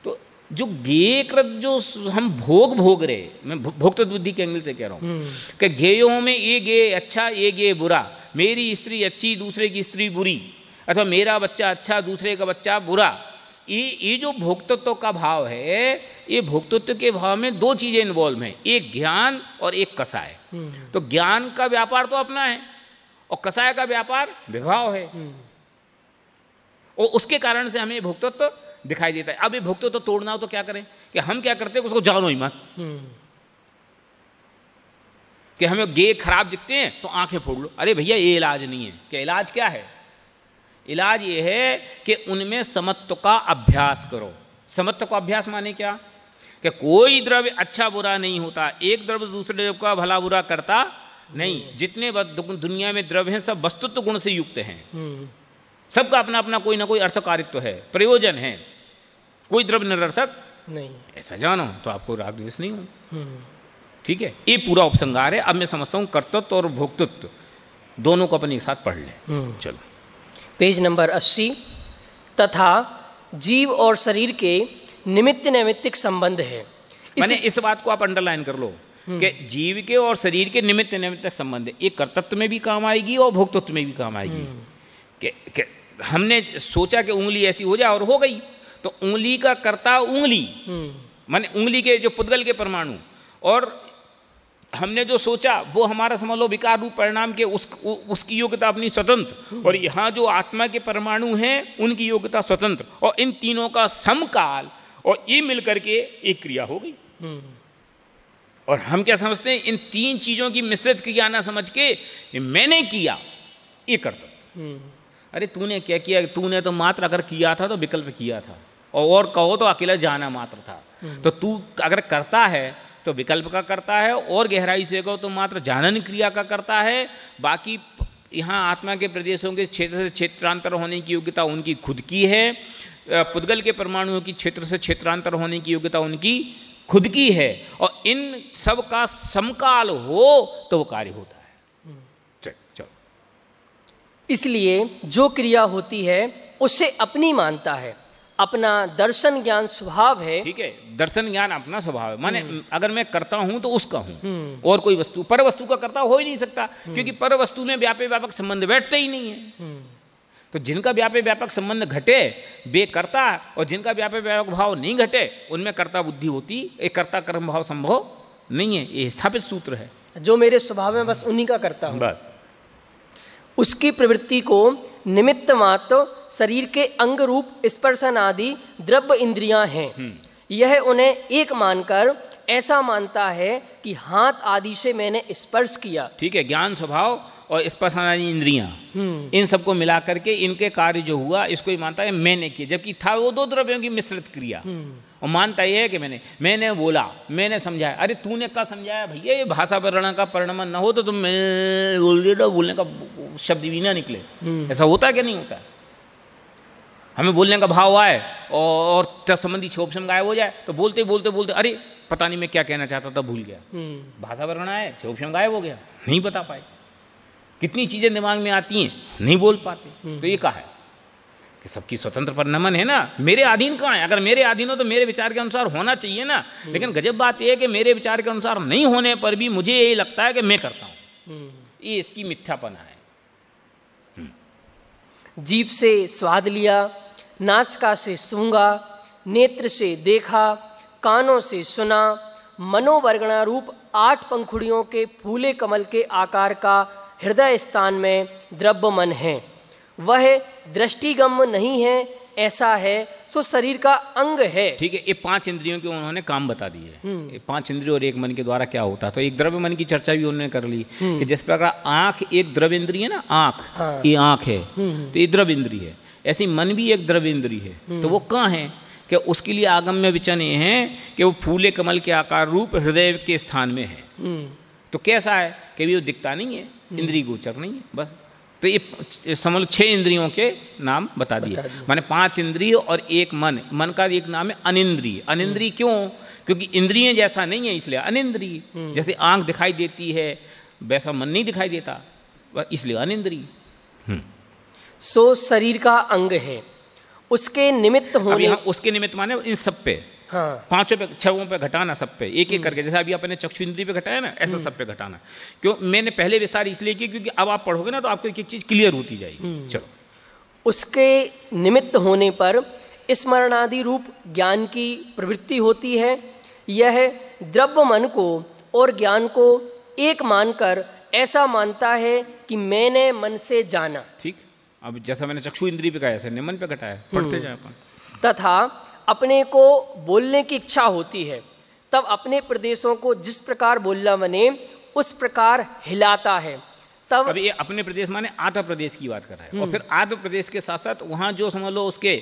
तो जो गेयकृत जो हम भोग रहे, मैं भोक्तृत्व बुद्धि के एंगल से कह रहा हूं कि गेयों में ये गे अच्छा ये गे बुरा, मेरी स्त्री अच्छी दूसरे की स्त्री बुरी, अथवा मेरा बच्चा अच्छा दूसरे का बच्चा बुरा, ये जो भोक्तृत्व का भाव है, ये भोक्तृत्व के भाव में 2 चीजें इन्वॉल्व हैं, एक ज्ञान और एक कसाय। तो ज्ञान का व्यापार तो अपना है और कसाय का व्यापार विभाव है, और उसके कारण से हमें भोक्तृत्व दिखाई देता है। अब ये भोक्तृत्व तोड़ना हो तो क्या करें? कि हम क्या करते हैं, उसको जानो ही मत। कि हमें गे खराब दिखते हैं तो आंखें फोड़ लो, अरे भैया ये इलाज नहीं है। क्या इलाज क्या है? इलाज ये है कि उनमें समत्व का अभ्यास करो। समत्व का अभ्यास माने क्या? कि कोई द्रव्य अच्छा बुरा नहीं होता, एक द्रव्य दूसरे द्रव्य का भला बुरा करता नहीं। जितने दुनिया में द्रव्य हैं सब वस्तुत्व गुण से युक्त हैं, सबका अपना अपना कोई ना कोई अर्थकारित्व है, प्रयोजन है, कोई द्रव्य निरर्थक नहीं। ऐसा जानो तो आपको राग द्वेष नहीं हो। ठीक है, ये पूरा उपसंहार है। अब मैं समझता हूं कर्तृत्व और भोक्तृत्व दोनों को अपन एक साथ पढ़ लें। चलो पेज नंबर 80। तथा जीव और शरीर के निमित्त नैमित्तिक संबंध है। मैंने इस बात को आप अंडरलाइन कर लो कि जीव के और शरीर के निमित्त नैमित्तिक संबंध है। ये कर्तृत्व में भी काम आएगी और भोक्तृत्व में भी काम आएगी। कि हमने सोचा कि उंगली ऐसी हो जाए और हो गई, तो उंगली का कर्ता उंगली, माने उंगली के जो पुद्गल के परमाणु, और हमने जो सोचा वो हमारा समझ लो विकार रूप परिणाम के उसकी योग्यता अपनी स्वतंत्र, और यहाँ जो आत्मा के परमाणु हैं उनकी योग्यता स्वतंत्र, और इन तीनों का समकाल, और ये मिलकर के एक क्रिया हो गई। और हम क्या समझते हैं? इन 3 चीजों की मिश्रित क्रिया ना समझ के मैंने किया, ये कर्तव्य। अरे तूने क्या किया? तूने तो मात्र अगर किया था तो विकल्प किया था, और कहो तो अकेला जाना मात्र था। तो तू अगर करता है तो विकल्प का करता है, और गहराई से कहो तो मात्र जानन क्रिया का करता है। बाकी यहाँ आत्मा के प्रदेशों के क्षेत्र से क्षेत्रांतर होने की योग्यता उनकी खुद की है, पुद्गल के परमाणुओं की क्षेत्र से क्षेत्रांतर होने की योग्यता उनकी खुद की है, और इन सब का समकाल हो तो वो कार्य होता है। इसलिए जो क्रिया होती है उसे अपनी मानता है, अपना दर्शन ज्ञान स्वभाव है। ठीक है, दर्शन ज्ञान अपना स्वभाव है, माने अगर मैं करता हूं तो उसका हूं, और कोई वस्तु पर वस्तु का करता हो ही नहीं सकता, क्योंकि पर वस्तु में व्यापक व्यापक संबंध बैठते ही नहीं है। तो जिनका व्यापक व्यापक संबंध घटे वे कर्ता, और जिनका व्यापक व्यापक भाव नहीं घटे उनमें कर्ता बुद्धि होती, एक कर्ता कर्म भाव संभव नहीं है। ये स्थापित सूत्र है। जो मेरे स्वभाव में बस उन्हीं का करता हूं। बस उसकी प्रवृत्ति को निमित्त मात्र शरीर के अंग रूप स्पर्शन आदि द्रव्य इंद्रियां हैं। यह उन्हें एक मानकर ऐसा मानता है कि हाथ आदि से मैंने स्पर्श किया। ठीक है, ज्ञान स्वभाव और स्पर्शन आदि इंद्रियां, इन सबको मिला करके इनके कार्य जो हुआ इसको ही मानता है मैंने किया, जबकि था वो दो द्रव्यों की मिश्रित क्रिया। और मानता यह है कि मैंने बोला, मैंने समझाया। अरे तूने क्या समझाया भैया, ये भाषा वर्ण का परिणमन न हो तो तुम मैं बोल दिया, बोलने का शब्द भी ना निकले। ऐसा होता है कि नहीं होता है? हमें बोलने का भाव आए और संबंधी क्षोभशम गायब हो जाए तो बोलते बोलते बोलते अरे पता नहीं मैं क्या कहना चाहता था, भूल गया। भाषा वर्ण आए, क्षोभशम गायब हो गया, नहीं बता पाए। कितनी चीजें दिमाग में आती हैं, नहीं बोल पाते। तो ये कहा है कि सबकी स्वतंत्र परिणमन है ना, मेरे अधीन कहाँ है? अगर मेरे अधीन हो तो मेरे विचार के अनुसार होना चाहिए ना। लेकिन गजब बात यह है कि मेरे विचार के अनुसार नहीं होने पर भी मुझे यही लगता है कि मैं करता हूं। ये इसकी मिथ्यापना है। जीभ से स्वाद लिया, नासिका से सूंघा, नेत्र से देखा, कानों से सुना, मनोवर्गणा रूप 8 पंखुड़ियों के फूले कमल के आकार का हृदय स्थान में द्रव्य मन है। वह दृष्टिगम्य नहीं है, ऐसा है सो शरीर का अंग है। ठीक है, ये 5 इंद्रियों के उन्होंने काम बता दिए। ये 5 इंद्रियों और एक मन के द्वारा क्या होता है। तो एक द्रव्य मन की चर्चा भी उन्होंने कर ली कि जिस प्रकार आंख एक द्रव्य इंद्रिय है ना, आंख, हाँ। ये आंख है तो ये द्रव्य इंद्रिय है, ऐसे मन भी एक द्रव्य इंद्रिय है। तो वो कहाँ है कि उसके लिए आगम्य विचन ये है कि वो फूले कमल के आकार रूप हृदय के स्थान में है। तो कैसा है कि वो दिखता नहीं है, इंद्रिय गोचर नहीं है। बस तो ये समझ 6 इंद्रियों के नाम बता दिए। माने 5 इंद्रिय और एक मन। मन का एक नाम है अनिंद्रिय। अनिंद्रिय क्यों? क्योंकि इंद्रिय जैसा नहीं है इसलिए अनिंद्रिय। जैसे आंख दिखाई देती है वैसा मन नहीं दिखाई देता, इसलिए अनिंद्रिय। सो शरीर का अंग है, उसके निमित्त होने। उसके निमित्त माने इन सब पे, हाँ। 5 पे 6 पे घटाना, सब पे एक एक करके। जैसे अभी अपने चक्षु इंद्रिय पे घटाया ना, ऐसा सब पे घटाना। क्यों मैंने पहले विस्तार इसलिए किया क्योंकि अब आप पढ़ोगे ना तो आपको एक एक चीज क्लियर होती जाएगी। चलो, उसके निमित्त होने पर स्मरणादि रूप ज्ञान की प्रवृत्ति होती है। यह द्रव्य मन को और ज्ञान को एक मानकर ऐसा मानता है कि मैंने मन से जाना। ठीक, अब जैसा मैंने चक्षु इंद्रिय पे कहा ऐसे निमन पे घटाया, पढ़ते जाए अपन। तथा अपने को बोलने की इच्छा होती है, तब अपने प्रदेशों को जिस प्रकार बोलना बने उस प्रकार हिलाता है। तब अब ये अपने प्रदेश माने आंध्र प्रदेश की बात कर रहा है, और फिर आंध्र प्रदेश के साथ साथ वहाँ जो समझ लो उसके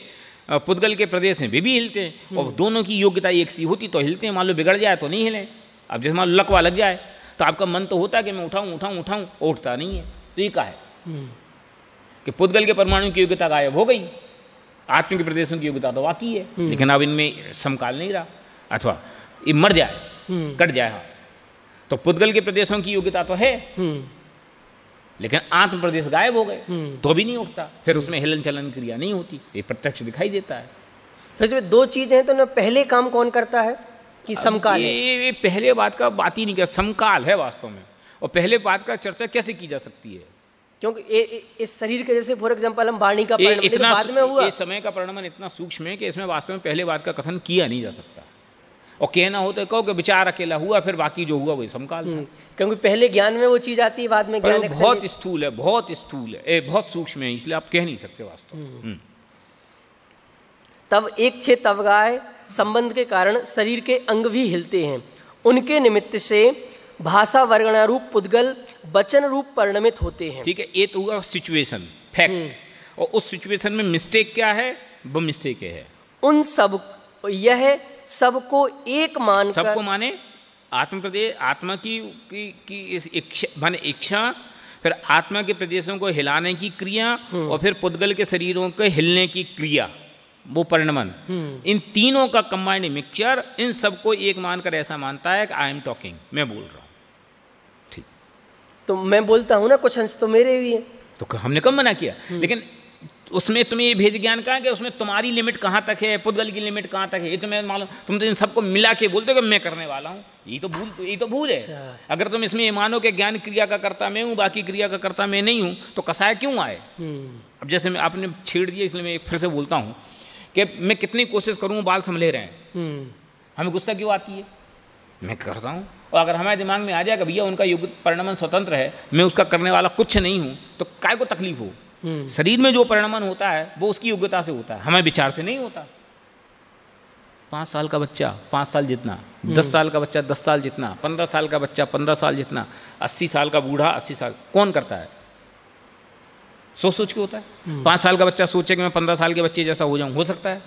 पुद्गल के प्रदेश हैं वे भी हिलते हैं, और दोनों की योग्यता एक सी होती तो हिलते हैं। मान लो बिगड़ जाए तो नहीं हिले। अब जैसे मान लो लकवा लग जाए तो आपका मन तो होता है कि मैं उठाऊं उठाऊं उठाऊं, उठता नहीं है। तो ये कहा है कि पुद्गल के परमाणु की योग्यता गायब हो गई, आत्म के प्रदेशों की योग्यता तो बाकी है, लेकिन अब इनमें समकाल नहीं रहा, अथवा ये मर जाए, कट जाए। तो पुद्गल के प्रदेशों की योग्यता तो है, लेकिन आत्म प्रदेश गायब हो गए तो भी नहीं उठता, फिर उसमें हिलन चलन क्रिया नहीं होती। ये प्रत्यक्ष दिखाई देता है। तो इसमें 2 चीजें हैं, तो पहले काम कौन करता है कि समकाल है? ये पहले बात का बात ही नहीं कर, समकाल है वास्तव में। और पहले बात का चर्चा कैसे की जा सकती है? क्योंकि इस शरीर के जैसे फॉर एग्जांपल हम वाणी का परिणमन बाद में हुआ, ये समय का परिणमन इतना सूक्ष्म है कि इसमें वास्तव में पहले बात का कथन किया नहीं जा सकता। और कहना हो तो कहो कि विचार अकेला हुआ, फिर बाकी जो हुआ वही समकाल था। क्योंकि पहले ज्ञान में वो चीज आती है, बाद में ज्ञान बहुत स्थूल है, बहुत स्थूल है, बहुत सूक्ष्म है, इसलिए आप कह नहीं सकते वास्तव। तब एक छे तवगाय संबंध के कारण शरीर के अंग भी हिलते हैं। उनके निमित्त से भाषा वर्गणारूप पुद्गल वचन रूप परिणमित होते हैं। ठीक है, ये तो हुआ सिचुएशन, फैक्ट। और उस सिचुएशन में मिस्टेक क्या है? वो मिस्टेक है उन सब, यह सबको एक मान, सबको माने आत्म प्रदेश, आत्मा की इच्छा माने इच्छा, फिर आत्मा के प्रदेशों को हिलाने की क्रिया, और फिर पुद्गल के शरीरों के हिलने की क्रिया, वो परिणमन। इन तीनों का कंबाइंड मिक्सचर इन सबको एक मानकर ऐसा मानता है कि आई एम टॉकिंग, मैं बोल रहा हूं। तो मैं बोलता हूं ना, कुछ अंश तो मेरे भी है। तो हमने कब मना किया? लेकिन उसमें तुम्हें ये भेद ज्ञान कहाँ है कि उसमें तुम्हारी लिमिट कहाँ तक है, पुद्गल की लिमिट कहाँ तक है, ये तुम्हें मालूम। तुम तो इन सबको मिला के बोलते हो कि मैं करने वाला हूँ, यही तो भूल है। अगर तुम इसमें ये मानो कि ज्ञान क्रिया का कर्ता मैं हूँ, बाकी क्रिया का कर्ता मैं नहीं हूँ, तो कसाय क्यों आए? अब जैसे मैं आपने छेड़ दिया, इसलिए मैं फिर से बोलता हूँ कि मैं कितनी कोशिश करूँ, बाल संभले रहे हैं, हमें गुस्सा क्यों आती है? मैं करता हूँ। और अगर हमारे दिमाग में आ जाएगा भैया उनका युग परिणमन स्वतंत्र है, मैं उसका करने वाला कुछ नहीं हूँ, तो काय को तकलीफ हो? शरीर में जो परिणमन होता है वो उसकी योग्यता से होता है, हमें विचार से नहीं होता। 5 साल का बच्चा 5 साल जितना, 10 साल का बच्चा 10 साल जितना, 15 साल का बच्चा 15 साल जितना, 80 साल का बूढ़ा 80 साल, कौन करता है? सोच सोच के होता है। 5 साल का बच्चा सोचे कि मैं 15 साल के बच्चे जैसा हो जाऊं, हो सकता है?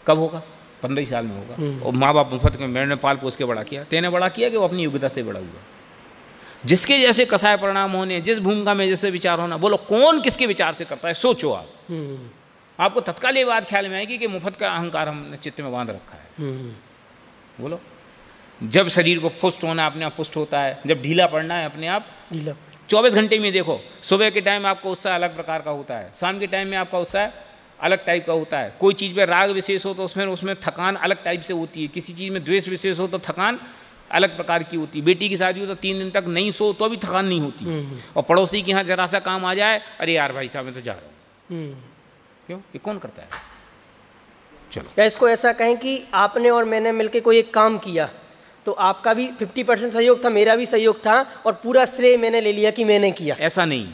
कब होगा? 15 ही साल में होगा। और माँ बाप मुफ्त में मैंने पाल पोस के बड़ा किया, तेने बड़ा किया कि वो अपनी योग्यता से बड़ा हुआ। जिसके जैसे कसाय परिणाम होने, जिस भूमिका में जैसे विचार होना, बोलो कौन किसके विचार से करता है? सोचो आप। आपको तत्काल ये बात ख्याल में आएगी कि मुफ्त का अहंकार हमने चित्त में बांध रखा है। बोलो, जब शरीर को पुष्ट होना अपने आप पुष्ट होता है, जब ढीला पड़ना है अपने आप ढीला। 24 घंटे में देखो, सुबह के टाइम आपका उत्साह अलग प्रकार का होता है, शाम के टाइम में आपका उत्साह अलग टाइप का होता है। कोई चीज़ पे राग विशेष हो तो उसमें थकान अलग टाइप से होती है, किसी चीज़ में द्वेष विशेष हो तो थकान अलग प्रकार की होती है। बेटी की शादी हो तो 3 दिन तक नहीं सो तो भी थकान नहीं होती, और पड़ोसी के यहाँ जरा सा काम आ जाए, अरे यार भाई साहब मैं तो जा रहा हूँ। क्यों? ये कौन करता है? चलो, या इसको ऐसा कहें कि आपने और मैंने मिलकर कोई एक काम किया, तो आपका भी 50% सहयोग था, मेरा भी सहयोग था, और पूरा श्रेय मैंने ले लिया कि मैंने किया। ऐसा नहीं,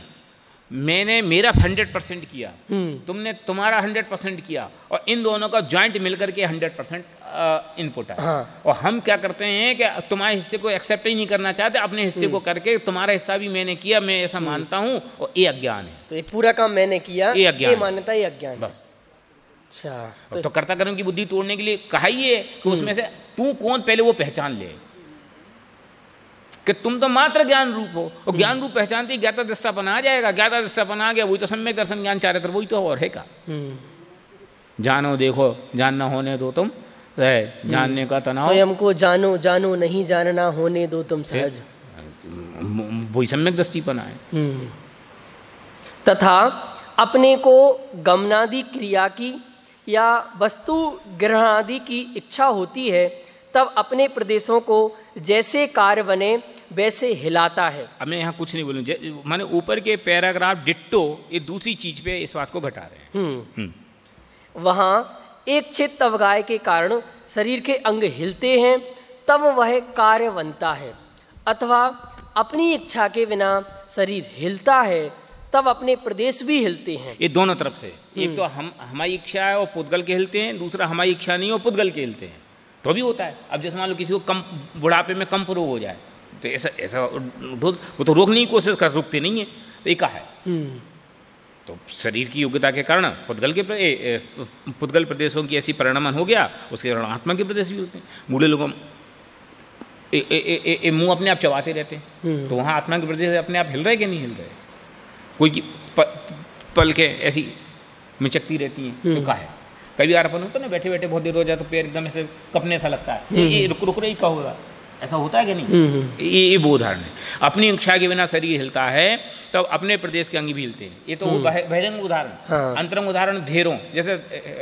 मैंने मेरा 100% किया, तुमने तुम्हारा 100% किया, और इन दोनों का ज्वाइंट मिलकर के 100% इनपुट है। हाँ। और हम क्या करते हैं कि तुम्हारे हिस्से को एक्सेप्ट ही नहीं करना चाहते, अपने हिस्से को करके तुम्हारा हिस्सा भी मैंने किया, मैं ऐसा मानता हूँ, और ये अज्ञान है। तो ये पूरा काम मैंने किया, ये मान्यता, ये अज्ञान। बस। अच्छा, तो कर्ता कर्म की बुद्धि तोड़ने के लिए कहा ही है कि उसमें से तू कौन पहले वो पहचान ले कि तुम तो मात्र ज्ञान रूप हो, और ज्ञान रूप पहचानते ज्ञाता दृष्टापन आ जाएगा। ज्ञाता दृष्टापन आ गया, वही तो सम्यक दर्शन ज्ञान चारित्र, वही तो और है का। जानो देखो जानना होने दो तुम जानने का तनाव, स्वयं को जानो जानो नहीं जानना होने दो तुम सहज, वही सम्यक दृष्टिपन है। तथा अपने को गमनादि क्रिया की या वस्तु ग्रहणादि की इच्छा होती है, तब अपने प्रदेशों को जैसे कार्य बने वैसे हिलाता है। अब मैं यहाँ कुछ नहीं बोलूँ, माने ऊपर के पैराग्राफ डिट्टो ये दूसरी चीज पे इस बात को घटा रहे हैं। वहाँ एक चित्त अवगाय के कारण शरीर के अंग हिलते हैं, तब वह कार्य बनता है, अथवा अपनी इच्छा के बिना शरीर हिलता है, तब अपने प्रदेश भी हिलते हैं। ये दोनों तरफ से, एक तो हमारी इच्छा है और पुद्गल के हिलते हैं, दूसरा हमारी इच्छा नहीं और पुद्गल के हिलते हैं, तो भी होता है। अब जैसे मान लो किसी को कम बुढ़ापे में कंप रोग हो जाए, तो ऐसा वो तो रोकने की कोशिश कर, रुकते नहीं है, तो एक है। तो शरीर की योग्यता के कारण पुद्गल प्रदेशों की ऐसी परिणमन हो गया, उसके कारण आत्मा के प्रदेश भी होते हैं। बूढ़े लोगों मुंह अपने आप चबाते रहते हैं, तो वहाँ आत्मा के प्रदेश अपने आप हिल रहे कि नहीं हिल रहे? कोई की पल के ऐसी मिचकती रहती हैं, तो क्या है? कभी आरापन होता है ना, बैठे बैठे बहुत देर हो जाए तो पैर एकदम ऐसे कपने सा लगता है, ये रुक रही का होगा, ऐसा होता है कि नहीं? ये वो उदाहरण है। अपनी इच्छा के बिना शरीर हिलता है, तब अपने प्रदेश के अंग भी हिलते हैं। ये तो बहिरंग उदाहरण। हाँ। अंतरंग उदाहरण ढेरों, जैसे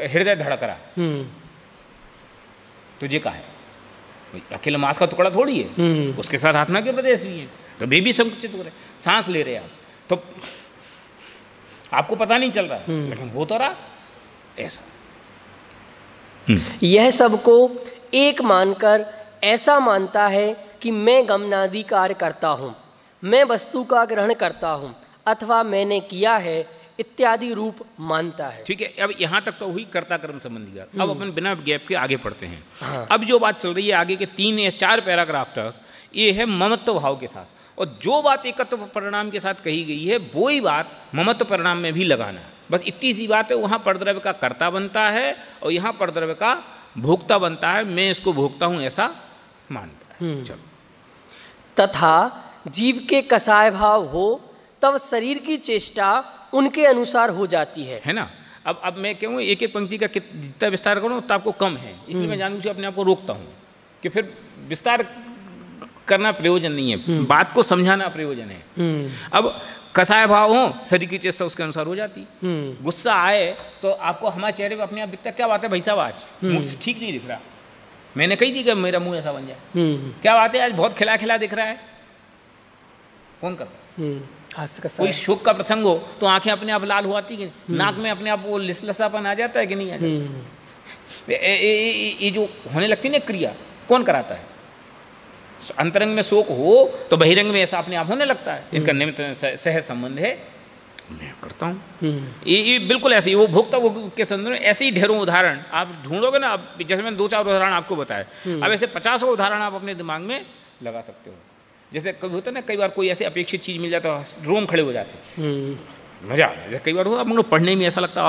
हृदय धड़क रहा, तो ये क्या है? अकेला मांस का टुकड़ा थोड़ी है, उसके साथ आत्मा के प्रदेश भी है, तो वे भी संकुचित हो रहे, सांस ले रहे आप, तो आपको पता नहीं चल रहा, लेकिन हो तो रहा ऐसा। यह सबको एक मानकर ऐसा मानता है कि मैं गमनादि कार्य करता हूँ, मैं वस्तु का ग्रहण करता हूँ, अथवा मैंने किया है इत्यादि रूप मानता है। ठीक है, अब यहाँ तक तो हुई कर्ता कर्म संबंधी बात। अब अपन बिना गैप के आगे पढ़ते हैं। हाँ। अब जो बात चल रही है आगे के 3 या 4 पैराग्राफ तक, ये है ममत्व भाव के साथ, और जो बात एकत्व परिणाम के साथ कही गई है वही बात ममत्व परिणाम में भी लगाना है। बस इतनी सी बात है, वहाँ परद्रव्य का कर्ता बनता है और यहाँ परद्रव्य का भोक्ता बनता है, मैं इसको भोगता हूँ ऐसा मानता है। चलो, तथा जीव के कसाय भाव हो तब शरीर की चेष्टा उनके अनुसार हो जाती है ना। अब मैं कहूँ एक एक पंक्ति का जितना विस्तार करूँ तो आपको कम है, इसलिए मैं जानबूझ के अपने आप को रोकता हूँ कि फिर विस्तार करना प्रयोजन नहीं है, बात को समझाना प्रयोजन है। अब कसाय भाव हो, शरीर की चेष्टा उसके अनुसार हो जाती। गुस्सा आए तो आपको हमारे चेहरे पे अपने आप दिखता है, क्या बात है भाई साहब आज मुंह से ठीक नहीं दिख रहा, मैंने कही थी कि मेरा मुंह ऐसा बन जाए, क्या बात है आज बहुत खिला खिला दिख रहा है, कौन करता है? कोई शोक का प्रसंग हो तो आंखें अपने आप लाल हो आती है, नाक में अपने आप वो लिसलसापन आ जाता है कि नहीं आ जाता? ये जो होने लगती है ना क्रिया, कौन कराता है? अंतरंग में शोक हो तो बहिरंग में ऐसा अपने आप होने लगता है। इसका निमित्त सहज संबंध है, मैं करता हूँ। ये बिल्कुल ऐसे ही वो भोक्ता के संदर्भ में ऐसे ही ढेरों उदाहरण आप ढूंढोगे ना। आप जैसे मैंने 2-4 उदाहरण आपको बताए, अब ऐसे 50 उदाहरण आप अपने दिमाग में लगा सकते हो। जैसे कभी होता है ना, कई बार कोई ऐसी अपेक्षित चीज मिल जाता है, रोम खड़े हो जाते, मजा आ जाए। कई बार हो आप पढ़ने में ऐसा लगता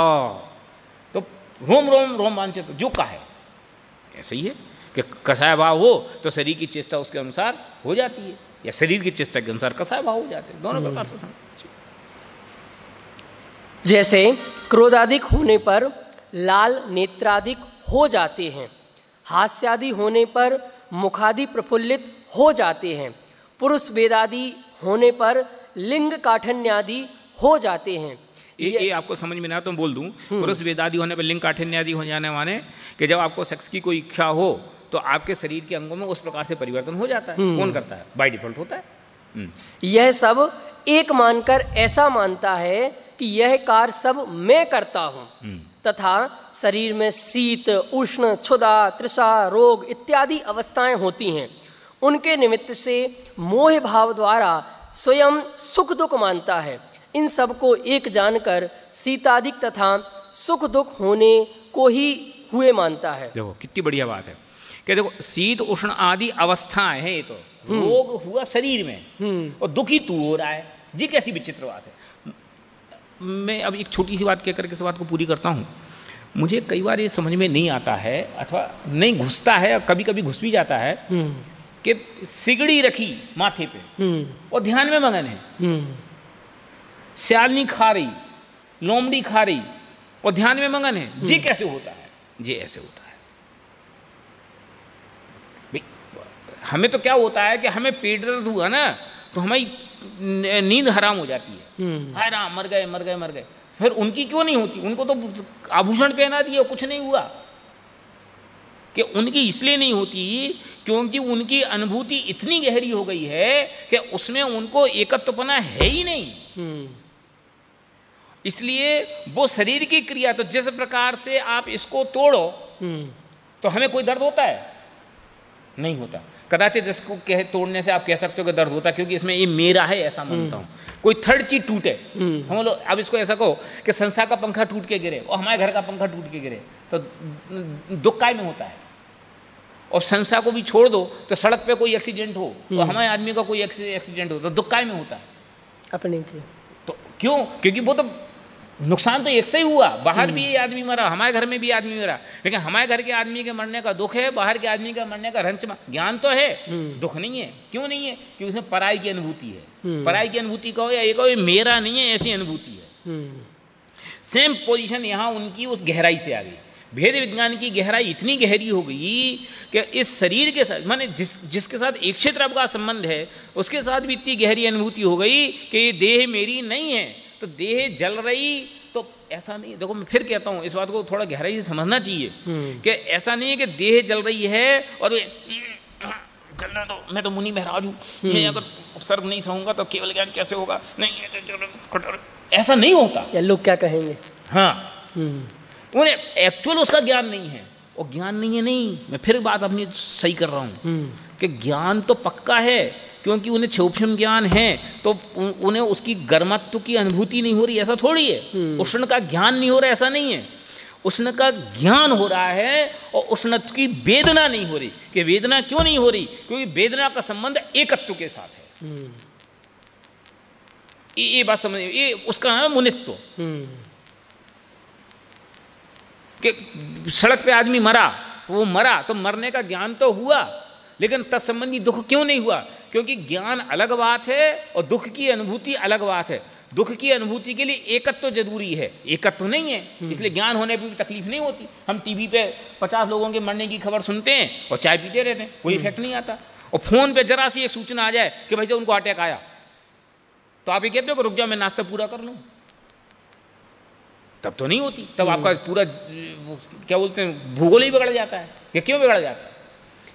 तो रोम रोम रोमांचित जो का है, ऐसे ही है कि कसाय भाव हो तो शरीर की चेष्टा उसके अनुसार हो जाती है, या शरीर की चेष्टा के अनुसार कसाय भाव हो जाते हैं। दोनों प्रकार से जैसे क्रोधाधिक होने पर लाल नेत्राधिक हो जाते हैं, हास्यादि होने पर मुखादि प्रफुल्लित हो जाते हैं, पुरुष वेदादि होने पर लिंग काठिन्यादि हो जाते हैं। ये आपको समझ में ना तो बोल दूं, पुरुष वेदादि होने पर लिंग काठिन्यादि हो जाने वाले कि जब आपको सेक्स की कोई इच्छा हो तो आपके शरीर के अंगों में उस प्रकार से परिवर्तन हो जाता है। कौन करता है? बाय डिफॉल्ट होता है। यह सब एक मानकर ऐसा मानता है कि यह कार्य सब मैं करता हूं, तथा शरीर में शीत, उष्ण, क्षुधा, तृषा, रोग इत्यादि अवस्थाएं होती हैं। उनके निमित्त से मोह भाव द्वारा स्वयं सुख दुख मानता है। इन सब को एक जानकर शीतादिक तथा सुख दुख होने को ही हुए मानता है। देखो कितनी बढ़िया बात है कि देखो शीत उष्ण आदि अवस्थाएं हैं। ये तो रोग हुआ शरीर में और दुखी तू हो रहा है जी, कैसी विचित्र बात है। मैं अब एक छोटी सी बात कहकर के इस बात को पूरी करता हूँ। मुझे कई बार ये समझ में नहीं आता है, अथवा नहीं घुसता है, कभी कभी घुस भी जाता है कि सिगड़ी रखी माथे पे और ध्यान में मगन है, स्यालनी खा रही, लोमड़ी खा रही और ध्यान में मगन है, जी कैसे होता है? जी ऐसे होता है। हमें तो क्या होता है कि हमें पेट दर्द हुआ ना तो हमारी नींद हराम हो जाती है, हाय राम मर गए मर गए मर गए। फिर उनकी क्यों नहीं होती? उनको तो आभूषण पहना दिया, कुछ नहीं हुआ। कि उनकी इसलिए नहीं होती क्योंकि उनकी अनुभूति इतनी गहरी हो गई है कि उसमें उनको एकत्वपना है ही नहीं। इसलिए वो शरीर की क्रिया, तो जिस प्रकार से आप इसको तोड़ो तो हमें कोई दर्द होता है? नहीं होता। कदाचित जिसको कह तोड़ने से आप कह सकते हो कि दर्द होता है क्योंकि इसमें ये मेरा है ऐसा मानता हूँ। कोई थर्ड चीज टूटे, हम लोग अब इसको ऐसा कहो कि संसार का पंखा टूट के गिरे और हमारे घर का पंखा टूट के गिरे तो दुख काय में होता है। और संसार को भी छोड़ दो तो सड़क पे कोई एक्सीडेंट हो तो हमारे आदमी का कोई एक्सीडेंट हो तो दुख काय में होता है अपने के। तो क्यों? क्योंकि वो तो नुकसान तो एक से ही हुआ, बाहर भी ये आदमी मरा, हमारे घर में भी आदमी मरा, लेकिन हमारे घर के आदमी के मरने का दुख है, बाहर के आदमी का मरने का रंच ज्ञान तो है, दुख नहीं है। क्यों नहीं है? क्योंकि उसमें पराई की अनुभूति है। पराई की अनुभूति कहो या एक मेरा नहीं है, ऐसी अनुभूति है। सेम पोजीशन यहाँ उनकी उस गहराई से आ गई। भेद विज्ञान की गहराई इतनी गहरी हो गई कि इस शरीर के साथ माने जिसके साथ एक क्षेत्र का संबंध है उसके साथ भी इतनी गहरी अनुभूति हो गई कि ये देह मेरी नहीं है। तो देह जल रही तो ऐसा नहीं। देखो मैं फिर कहता हूँ, इस बात को थोड़ा गहराई से समझना चाहिए कि ऐसा नहीं है कि देह जल रही है और चलना तो मैं तो मुनि महाराज हूँ, मैं अगर सर्व नहीं सहूंगा तो केवल ज्ञान कैसे होगा? नहीं, ऐसा नहीं होता। लोग क्या कहेंगे? हाँ, उन्हें एक्चुअल उसका ज्ञान नहीं है। और ज्ञान नहीं है नहीं, मैं फिर बात अपनी सही कर रहा हूँ कि ज्ञान तो पक्का है क्योंकि उन्हें क्षोभ्यम ज्ञान है तो उन्हें उसकी गर्मत्व की अनुभूति नहीं हो रही, ऐसा थोड़ी है। उष्ण का ज्ञान नहीं हो रहा, ऐसा नहीं है। उष्ण का ज्ञान हो रहा है और उष्ण की वेदना नहीं हो रही। कि वेदना क्यों नहीं हो रही? क्योंकि वेदना का संबंध एकत्व के साथ है। ये बात समझ, ये उसका है मुनित्व। कि सड़क पे आदमी मरा, वो मरा तो मरने का ज्ञान तो हुआ, लेकिन तत्संबंधी दुख क्यों नहीं हुआ? क्योंकि ज्ञान अलग बात है और दुख की अनुभूति अलग बात है। दुख की अनुभूति के लिए एकत्व जरूरी है, एकत्व नहीं है। इसलिए ज्ञान होने पर भी तकलीफ नहीं होती। हम टीवी पे 50 लोगों के मरने की खबर सुनते हैं और चाय पीते रहते हैं, कोई इफेक्ट नहीं आता। और फोन पे जरा सी एक सूचना आ जाए कि भाई उनको अटैक आया, तो आप ये कहते हो कि रुक जाओ मैं नाश्ता पूरा कर लूं, तब तो नहीं होती। तब आपका पूरा क्या बोलते हैं भूगोल ही बिगड़ जाता है। कि क्यों बिगड़ जाता है?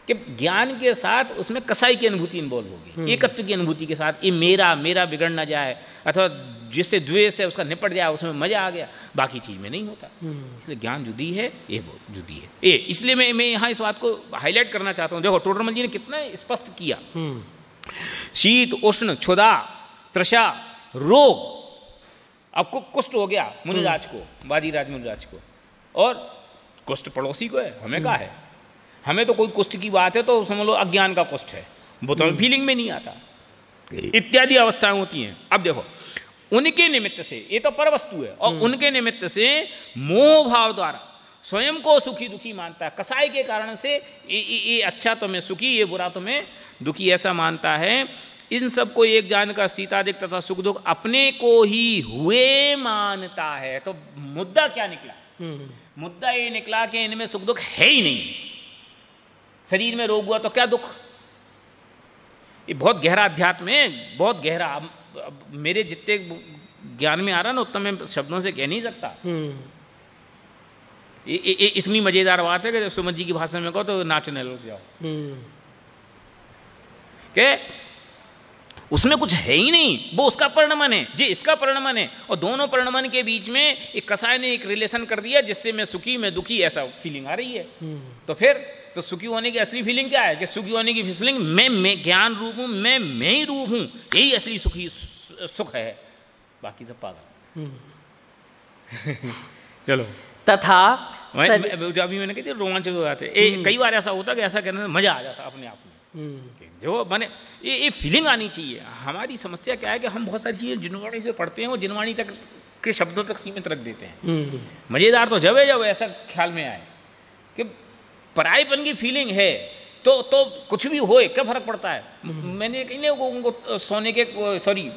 कि ज्ञान के साथ उसमें कसाई की अनुभूति इन्वॉल्व होगी, एकत्व की अनुभूति के साथ। ये मेरा बिगड़ ना जाए, अथवा जिससे द्वेष है उसका निपट जाए, उसमें मजा आ गया, बाकी चीज में नहीं होता। इसलिए ज्ञान जुदी है, ये बहुत जुदी है। ये इसलिए मैं यहाँ इस बात को हाईलाइट करना चाहता हूँ। देखो टोडरमल जी ने कितना स्पष्ट किया। शीत, उष्ण, क्षुधा, तृषा, रोग। अब कुष्ठ हो गया मुनिराज को, वादिराज मुनिराज को, और कुष्ठ पड़ोसी को है, हमें क्या है? हमें तो कोई कुष्ठ की बात है तो समझ लो अज्ञान का कुष्ठ है, वो तो फीलिंग में नहीं आता, इत्यादि अवस्थाएं होती हैं। अब देखो उनके निमित्त से, ये तो पर वस्तु है, और उनके निमित्त से मोह भाव द्वारा स्वयं को सुखी दुखी मानता है। कसाई के कारण से ये अच्छा तो मैं सुखी, ये बुरा तो मैं दुखी, ऐसा मानता है। इन सबको एक जानकर सीतादिक तथा सुख दुख अपने को ही हुए मानता है। तो मुद्दा क्या निकला? मुद्दा ये निकला कि इनमें सुख दुख है ही नहीं। शरीर में रोग हुआ तो क्या दुख? ये बहुत गहरा अध्यात्म है, बहुत गहरा। अब मेरे जितने ज्ञान में आ रहा ना उतना मैं शब्दों से कह नहीं सकता। ये इतनी मजेदार बात है कि सुमन जी की भाषा में कहो तो नाचने लग जाओ। के उसमें कुछ है ही नहीं, वो उसका परिणमन है, जे इसका परिणमन है, और दोनों परिणमन के बीच में एक कसाय ने एक रिलेशन कर दिया जिससे मैं सुखी मैं दुखी ऐसा फीलिंग आ रही है। तो फिर तो सुखी होने की असली फीलिंग क्या है? कि सुखी होने की फीलिंग मैं ज्ञान रूप हूं, मैं ही रूप हूं, यही असली सुखी सुख है, बाकी सब पागल। चलो तथा अभी मैंने कही थी रोमांच हो जाते, कई बार ऐसा होता कि ऐसा करने में मजा आ जाता अपने आप में। जो माने ये फीलिंग आनी चाहिए। हमारी समस्या क्या है कि हम बहुत सारी चीजें जिनवाणी से पढ़ते हैं, वो जिनवाणी तक के शब्दों तक सीमित रख देते हैं। मजेदार तो जब है जब ऐसा ख्याल में आए कि परायपन की फीलिंग है तो कुछ भी होए क्या फर्क पड़ता है। मैंने कहीं उनको सोने के सॉरी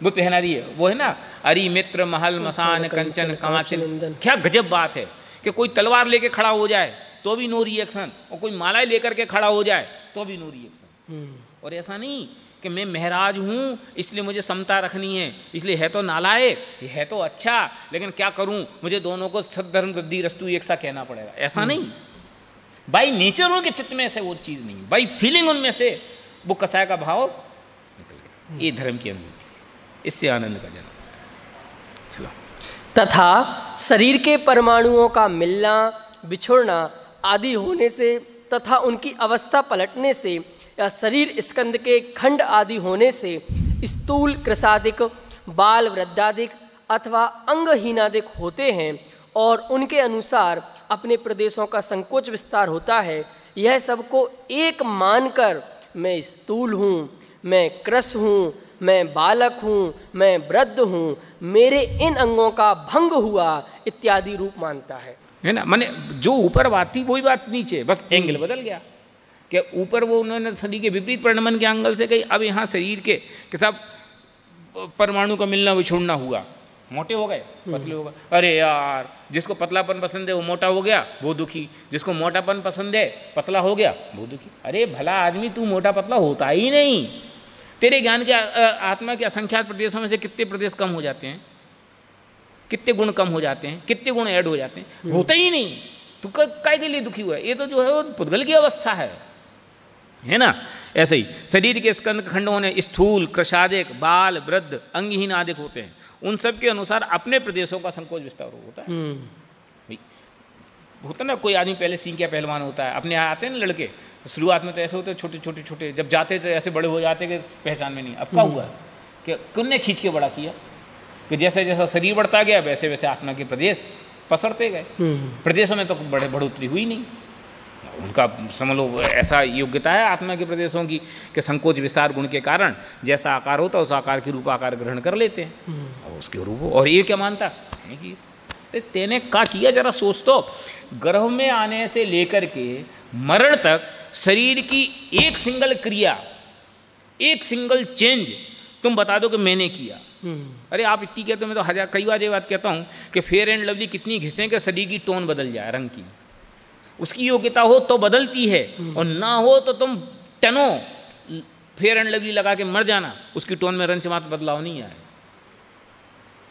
वो पहना दी है, वो है ना, अरि मित्र महल मसान कंचन कांचन। क्या गजब बात है कि कोई तलवार लेके खड़ा हो जाए तो भी नो रिएक्शन, और कोई मालाएं लेकर के खड़ा हो जाए तो भी नो रिएक्शन। और ऐसा नहीं कि मैं महराज हूं इसलिए मुझे समता रखनी है, इसलिए है तो नालायक, है तो अच्छा, लेकिन क्या करूं, मुझे दोनों को सद्धर्म वृद्धि रस्तु एक सा कहना पड़ेगा। ऐसा नहीं, बाई नेचर उनके चित्त में से वो चीज नहीं, बाई फीलिंग उनमें से वो कसाय का भाव निकल गया। ये धर्म की अनुभूति, इससे आनंद का जन्म। चलो। तथा शरीर के परमाणुओं का मिलना बिछुड़ना आदि होने से तथा उनकी अवस्था पलटने से या शरीर स्कंद के खंड आदि होने से स्थूल कृशादिक बाल वृद्धादिक अथवा अंगहीनादिक होते हैं और उनके अनुसार अपने प्रदेशों का संकोच विस्तार होता है। यह सबको एक मानकर मैं स्थूल हूँ, मैं कृश हूँ, मैं बालक हूँ, मैं वृद्ध हूँ, मेरे इन अंगों का भंग हुआ इत्यादि रूप मानता है ना। माने जो ऊपर बात थी वही बात नीचे, बस एंगल बदल गया। कि ऊपर वो उन्होंने शरीर के विपरीत परिणमन के एंगल से कही, अब यहाँ शरीर के सब परमाणु का मिलना विछुड़ना हुआ, मोटे हो गए पतले हो गए। अरे यार जिसको पतलापन पसंद है वो मोटा हो गया, वो दुखी, जिसको मोटापन पसंद है पतला हो गया, वो दुखी। अरे भला आदमी तू मोटा पतला होता ही नहीं, तेरे ज्ञान के आत्मा के असंख्यात प्रदेशों में से कितने प्रदेश कम हो जाते हैं, कितने गुण कम हो जाते हैं, कितने गुण ऐड हो जाते हैं, होता ही नहीं। तू काय के लिए दुखी हुआ है? ये तो जो है वो पुद्गल की अवस्था है ना। ऐसे ही शरीर के स्कंद खंड होने स्थूल कृशादिक बाल वृद्ध अंगहीन आदिक होते हैं, उन सब के अनुसार अपने प्रदेशों का संकोच विस्तार होता है। होता ना, कोई आदमी पहले सींग का पहलवान होता है, अपने आते हैं ना लड़के, तो शुरुआत में तो ऐसे होते छोटे छोटे छोटे, जब जाते तो ऐसे बड़े हो जाते कि पहचान में नहीं। अब क्या हुआ कि किन्ने खींच के बड़ा किया कि जैसे जैसा शरीर बढ़ता गया वैसे वैसे आत्मा के प्रदेश पसरते गए। प्रदेशों में तो बड़े बढ़ोतरी हुई नहीं। उनका समझ लो ऐसा योग्यता है आत्मा के प्रदेशों की कि संकोच विस्तार गुण के कारण जैसा आकार होता है उस आकार के रूप आकार ग्रहण कर लेते हैं और उसके रूप। और ये क्या मानता है तेने क्या किया, जरा सोच तो। गर्भ में आने से लेकर के मरण तक शरीर की एक सिंगल क्रिया, एक सिंगल चेंज तुम बता दो कि मैंने किया। अरे आप इतनी कहते हो, मैं तो कई बार ये बात कहता हूं कि फेयर एंड लवली कितनी घिसें कि शरीर की टोन बदल जाए, रंग की। उसकी योग्यता हो तो बदलती है और ना हो तो तुम टनो फेयर एंड लवली लगा के मर जाना, उसकी टोन में रंच मात्र बदलाव नहीं आए,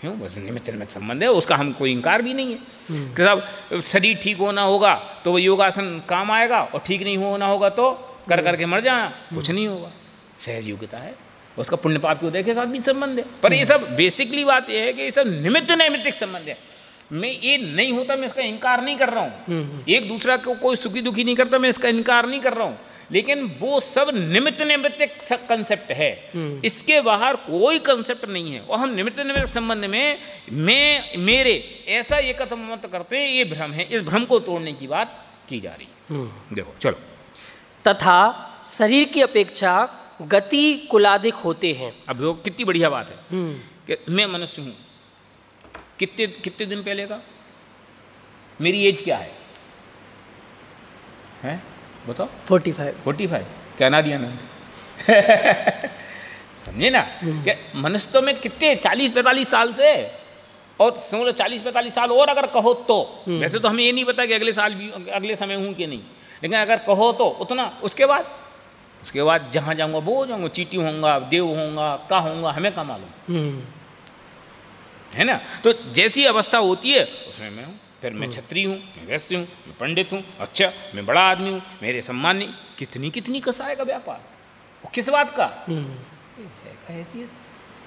क्यों? बस निमित्त निमित्त संबंध है, उसका हम कोई इनकार भी नहीं है कि साहब शरीर ठीक होना होगा तो वो योगासन काम आएगा, और ठीक नहीं होना होगा तो कर करके मर जाना, कुछ नहीं होगा। सहज योग्यता है, उसका पुण्य पाप के उदय के साथ भी संबंध है। पर ये सब बेसिकली बात यह है कि ये सब निमित्त नैमित्तिक संबंध है। मैं ये नहीं होता, मैं इसका इनकार नहीं कर रहा हूँ, एक दूसरा को कोई सुखी दुखी नहीं करता, मैं इसका इनकार नहीं कर रहा हूँ, लेकिन वो सब निमित्त नैमित्तिक कंसेप्ट है, इसके बाहर कोई कंसेप्ट नहीं है। और हम निमित्त नैमित्तिक संबंध में मैं मेरे ऐसा एकत्र मत करते हैं, ये भ्रम है, इस भ्रम को तोड़ने की बात की जा रही है। देखो चलो, तथा शरीर की अपेक्षा गति कुलाधिक होते हैं। अब देखो कितनी बढ़िया बात है कि मैं मनुष्य हूं, कितने दिन पहले का, मेरी एज क्या है बताओ? 45 क्या ना दिया ना समझे ना कि मनुष्य में कितने 40-45 साल से, और समझ लो 40-45 साल और अगर कहो तो, वैसे तो हमें ये नहीं पता कि अगले साल भी अगले समय हूं कि नहीं, लेकिन अगर कहो तो उतना, उसके बाद जहां जाऊंगा वो हो जाऊंगा, चीटी होऊंगा, देव होऊंगा, का होऊंगा, हमें का मालूम है ना। तो जैसी अवस्था होती है उसमें मैं हूं, फिर मैं छत्री हूं, मैं वैश्य हूं, मैं पंडित हूं, अच्छा मैं बड़ा आदमी हूं, मेरे सम्मान नहीं, कितनी कसाय का व्यापार, और किस बात का हैसियत।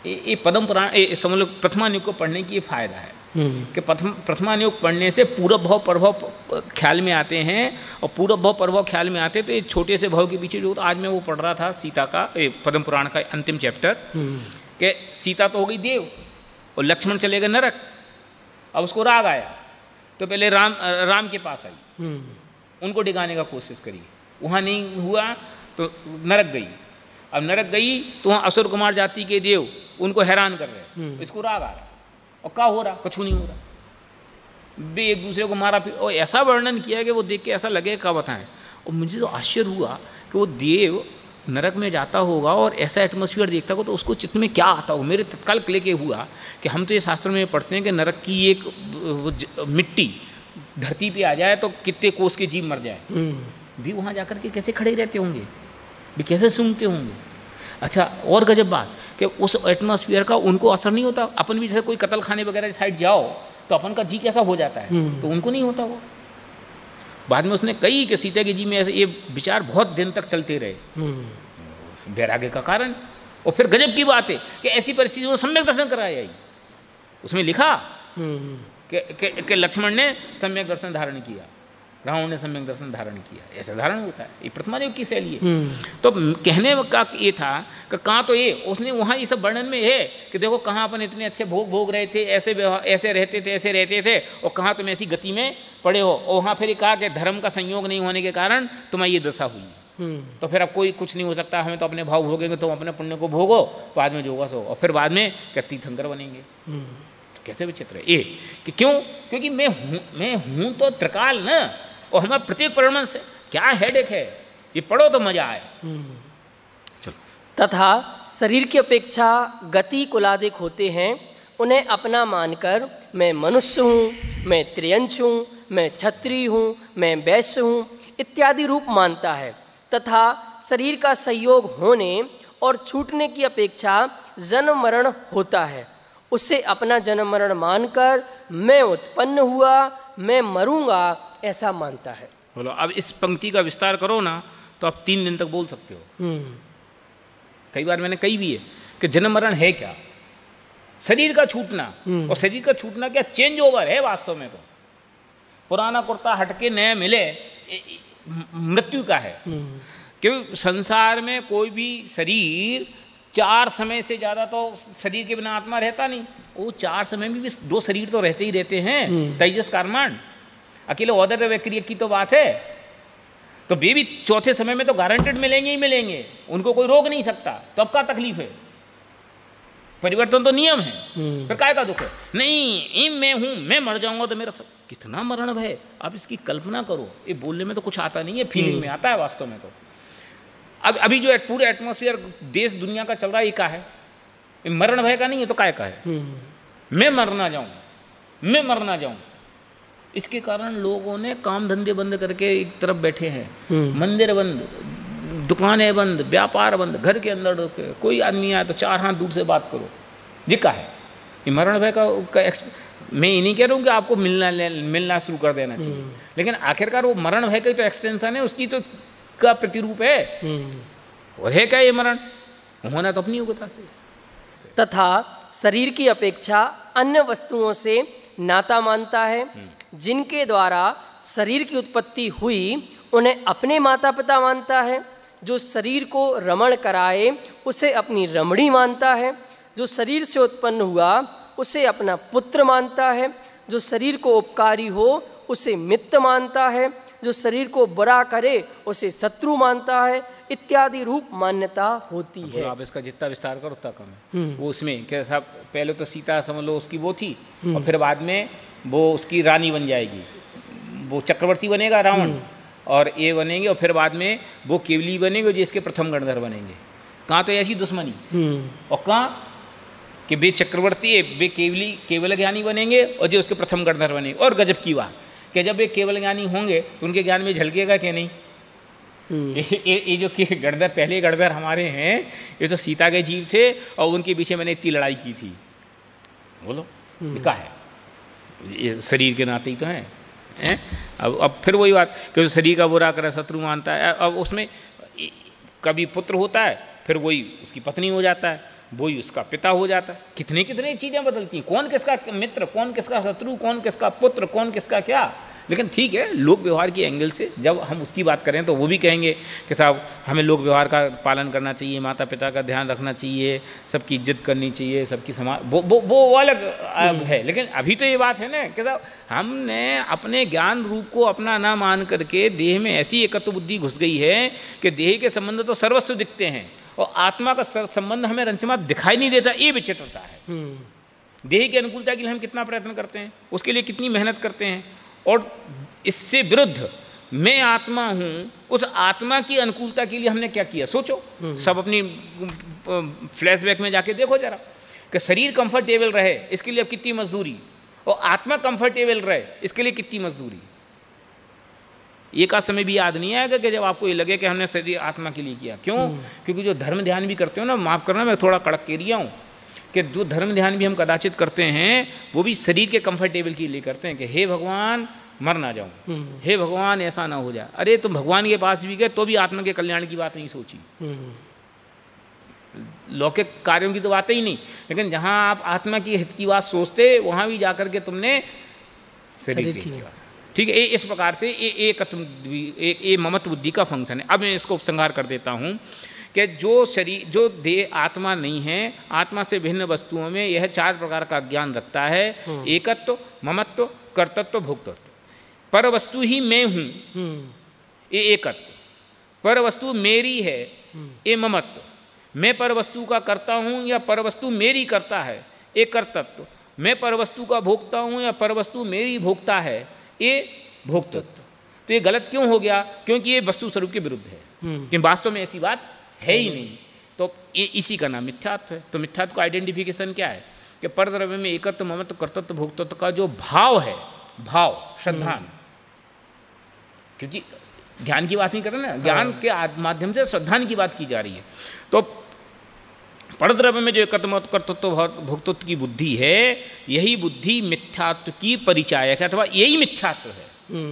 ये पद्म पुराण समझ लो प्रथमानुग को पढ़ने की ये फायदा है कि प्रथमानुग पढ़ने से पूरब भाव प्रभाव ख्याल में आते हैं, और पूरब भाव प्रभाव ख्याल में आते हैं तो ये छोटे से भाव के पीछे जो आज मैं वो पढ़ रहा था सीता का, पद्म पुराण का अंतिम चैप्टर, कि सीता तो हो गई देव और लक्ष्मण चले गए नरक। अब उसको राग आया तो पहले राम के पास आई, उनको डिगाने का कोशिश करी, वहाँ नहीं हुआ तो नरक गई। अब नरक गई तो वहाँ असुर कुमार जाति के देव उनको हैरान कर रहे, इसको राग आ रहा, और क्या हो रहा? कुछ नहीं हो रहा, वे एक दूसरे को मारा, फिर और ऐसा वर्णन किया कि वो देख के ऐसा लगे क्या बताएं। और मुझे तो आश्चर्य हुआ कि वो देव नरक में जाता होगा और ऐसा एटमॉस्फेयर देखता होगा तो उसको चित्त में क्या आता होगा। मेरे तत्काल क्लिक के हुआ कि हम तो ये शास्त्र में पढ़ते हैं कि नरक की एक मिट्टी धरती पे आ जाए तो कितने कोस के जीव मर जाए, भी वहाँ जाकर के कैसे खड़े रहते होंगे, भी कैसे सूंघते होंगे। अच्छा, और गजब बात कि उस एटमॉस्फेयर का उनको असर नहीं होता। अपन भी जैसे कोई कत्ल खाने वगैरह साइड जाओ तो अपन का जी कैसा हो जाता है, तो उनको नहीं होता वो। बाद में उसने कही कि सीता के जी में ऐसे ये विचार बहुत दिन तक चलते रहे, वैराग्य का कारण। और फिर गजब की बात है कि ऐसी परिस्थिति में सम्यक दर्शन कराया ही, उसमें लिखा कि लक्ष्मण ने सम्यक दर्शन धारण किया, रावण ने सम्यक दर्शन धारण किया। ऐसा धारण होता है, ये प्रथमानुग की शैली है। तो कहने का ये था कि कहाँ तो ये उसने वहाँ ये सब वर्णन में है कि देखो कहाँ अपन इतने अच्छे भोग रहे थे, ऐसे रहते थे, और कहाँ तुम ऐसी गति में पड़े हो। और वहाँ फिर कहा कि धर्म का संयोग नहीं होने के कारण तुम्हें ये दशा हुई। तो फिर अब कोई कुछ नहीं हो सकता, हमें तो अपने भाव भोगेंगे, तुम अपने पुण्य को भोगो, बाद में जो होगा सो, और फिर बाद में क्या तीर्थंकर बनेंगे। तो कैसे विचित्र है ये कि क्यों? क्योंकि मैं हूँ तो त्रिकाल न, और हमारा प्रत्येक परिणाम से क्या हेडेक है, ये पढ़ो तो मजा आए। चलो। तथा शरीर की अपेक्षा गति कुलाधिक होते हैं, उन्हें अपना मानकर मैं मनुष्य हूँ, मैं त्रियंश हूँ, मैं क्षत्रिय हूँ, मैं वैश्य हूँ इत्यादि रूप मानता है। तथा शरीर का संयोग होने और छूटने की अपेक्षा जन्म मरण होता है, उससे अपना जन्म मरण मानकर मैं उत्पन्न हुआ, मैं मरूंगा ऐसा मानता है। बोलो, अब इस पंक्ति का विस्तार करो ना तो आप 3 दिन तक बोल सकते हो। कई बार मैंने कही भी है कि जन्म मरण है क्या? शरीर का छूटना, और शरीर का छूटना क्या चेंज ओवर है वास्तव में। तो पुराना कुर्ता हटके नया मिले मृत्यु का है। क्योंकि संसार में कोई भी शरीर 4 समय से ज्यादा तो शरीर के बिना आत्मा रहता नहीं। वो 4 समय में भी 2 शरीर तो रहते ही रहते हैं, तेजस कार्माण। अकेले औदर व्यक्रिय की तो बात है, तो वे भी चौथे समय में तो गारंटेड मिलेंगे ही मिलेंगे, उनको कोई रोक नहीं सकता। तो अब क्या तकलीफ है? परिवर्तन तो नियम है, फिर काय का दुख है? नहीं, मैं हूं, मैं मर जाऊंगा तो मेरा सब। कितना मरण भय, आप इसकी कल्पना करो। ये बोलने में तो कुछ आता नहीं है, फीलिंग में आता है वास्तव में। तो अब अभी जो पूरे एटमॉस्फेयर देश दुनिया का चल रहा है, ये क्या है? मरण भय का नहीं है तो काय का है? मैं मरना जाऊं, मैं मरना जाऊं। इसके कारण लोगों ने काम धंधे बंद करके एक तरफ बैठे हैं, मंदिर बंद, दुकानें बंद, व्यापार बंद, घर के अंदर कोई आदमी आए तो 4 हाथ दूर से बात करो, ये क्या है? ये मरण भय का मैं ये नहीं कह रहा हूँ कि आपको मिलना शुरू कर देना चाहिए, लेकिन आखिरकार वो मरण भय का तो एक्सटेंशन है, उसकी तो का प्रतिरूप है। और है क्या ये मरण? होना तो अपनी योग्यता से। तथा शरीर की अपेक्षा अन्य वस्तुओं से नाता मानता है, जिनके द्वारा शरीर की उत्पत्ति हुई उन्हें अपने माता पिता मानता है। जो शरीर को रमण कराए उसे अपनी रमणी मानता है। जो शरीर से उत्पन्न हुआ उसे अपना पुत्र मानता है। जो शरीर को उपकारी हो उसे मित्र मानता है। जो शरीर को बुरा करे उसे शत्रु मानता है, इत्यादि रूप मान्यता होती है। आप इसका जितना विस्तार करो उतना कम है। वो उसमें कैसा, पहले तो सीता समझ लो उसकी वो थी, और फिर बाद में वो उसकी रानी बन जाएगी, वो चक्रवर्ती बनेगा रावण, और ये बनेंगे, और फिर बाद में वो केवली बनेंगे जो इसके प्रथम गणधर बनेंगे। कहाँ तो ऐसी दुश्मनी, और कहाँ कि वे चक्रवर्ती, वे केवल ज्ञानी बनेंगे, और जो उसके प्रथम गणधर बनेंगे। और गजब की बात कि जब वे केवल ज्ञानी होंगे तो उनके ज्ञान में झलकेगा कि नहीं? ये जो गणधर, पहले गणधर हमारे हैं, ये तो सीता के जीव थे, और उनके पीछे मैंने इतनी लड़ाई की थी। बोलो क्या है? ये शरीर के नाते ही तो है। अब फिर वही बात कि शरीर का बुरा करे शत्रु मानता है। अब उसमें कभी पुत्र होता है, फिर वही उसकी पत्नी हो जाता है, वही उसका पिता हो जाता है। कितनी कितनी चीज़ें बदलती हैं, कौन किसका मित्र, कौन किसका शत्रु, कौन किसका पुत्र, कौन किसका क्या। लेकिन ठीक है, लोक व्यवहार की एंगल से जब हम उसकी बात करें तो वो भी कहेंगे कि साहब हमें लोक व्यवहार का पालन करना चाहिए, माता पिता का ध्यान रखना चाहिए, सबकी इज्जत करनी चाहिए, सबकी समाज वो अलग है। लेकिन अभी तो ये बात है ना कि साहब हमने अपने ज्ञान रूप को अपना ना मान करके देह में ऐसी एकत्व बुद्धि घुस गई है कि देह के संबंध तो सर्वस्व दिखते हैं और आत्मा का संबंध हमें रंचमात दिखाई नहीं देता। ये विचित्रता है। देह की अनुकूलता के लिए हम कितना प्रयत्न करते हैं, उसके लिए कितनी मेहनत करते हैं, और इससे विरुद्ध मैं आत्मा हूं, उस आत्मा की अनुकूलता के लिए हमने क्या किया? सोचो, सब अपनी फ्लैशबैक में जाके देखो जरा कि शरीर कंफर्टेबल रहे इसके लिए अब कितनी मजदूरी, और आत्मा कंफर्टेबल रहे इसके लिए कितनी मजदूरी। एक आध समय भी याद नहीं आएगा कि जब आपको ये लगे कि हमने शरीर आत्मा के लिए किया। क्यों? क्योंकि जो धर्म ध्यान भी करते हो ना, माफ करना मैं थोड़ा कड़क के रिया हूं, कि जो धर्म ध्यान भी हम कदाचित करते हैं वो भी शरीर के कंफर्टेबल के लिए करते हैं कि हे भगवान मर ना जाऊं, हे भगवान ऐसा ना हो जाए। अरे तुम भगवान के पास भी गए तो भी आत्मा के कल्याण की बात नहीं सोची, लौकिक कार्यों की तो बात ही नहीं। लेकिन जहां आप आत्मा की हित की बात सोचते वहां भी जाकर के तुमने शरीर की बात। ठीक है, इस प्रकार से ये ममत्व बुद्धि का फंक्शन है। अब मैं इसको उपसंहार कर देता हूं कि जो शरीर, जो देह आत्मा नहीं है, आत्मा से भिन्न वस्तुओं में यह 4 प्रकार का ज्ञान रखता है। एकत्व, ममत्व, कर्तृत्व, भोक्तृत्व। पर वस्तु ही मैं हूं, ये एकत्व। पर वस्तु मेरी है, ये ममत्व। मैं पर वस्तु का करता हूं या पर वस्तु मेरी करता है, ये कर्तृत्व। मैं पर वस्तु का भोगता हूं या पर वस्तु मेरी भोगता है, ये भोक्तृत्व। तो ये गलत क्यों हो गया? क्योंकि ये वस्तु स्वरूप के विरुद्ध है, कि वास्तव में ऐसी बात है ही नहीं। तो ये इसी का नाम मिथ्यात्व है। तो मिथ्यात्व का आइडेंटिफिकेशन क्या है? कि परद्रव्य में एकत्व, ममत्व, कर्तृत्व, भोक्तृत्व का जो भाव है, भाव श्रद्धा, क्योंकि ध्यान की बात नहीं कर रहे ना, ज्ञान के माध्यम से श्रद्धा की बात की जा रही है। तो परद्रव्य में जो एकत्व, कर्तृत्व, भोक्तृत्व की बुद्धि है, यही बुद्धि मिथ्यात्व की परिचायक है, अथवा यही मिथ्यात्व है।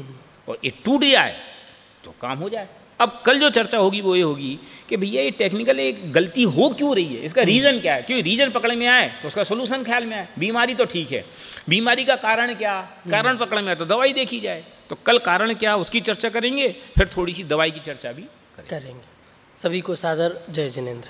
और ये टूट जाए तो काम हो जाए। अब कल जो चर्चा होगी वो ये होगी कि भैया ये टेक्निकल एक गलती हो क्यों रही है, इसका रीजन क्या है। क्योंकि रीजन पकड़ में आए तो उसका सोल्यूशन ख्याल में आए। बीमारी तो ठीक है, बीमारी का कारण क्या, कारण पकड़ में आए तो दवाई देखी जाए। तो कल कारण क्या उसकी चर्चा करेंगे, फिर थोड़ी सी दवाई की चर्चा भी करेंगे। सभी को सादर जय जिनेंद्र।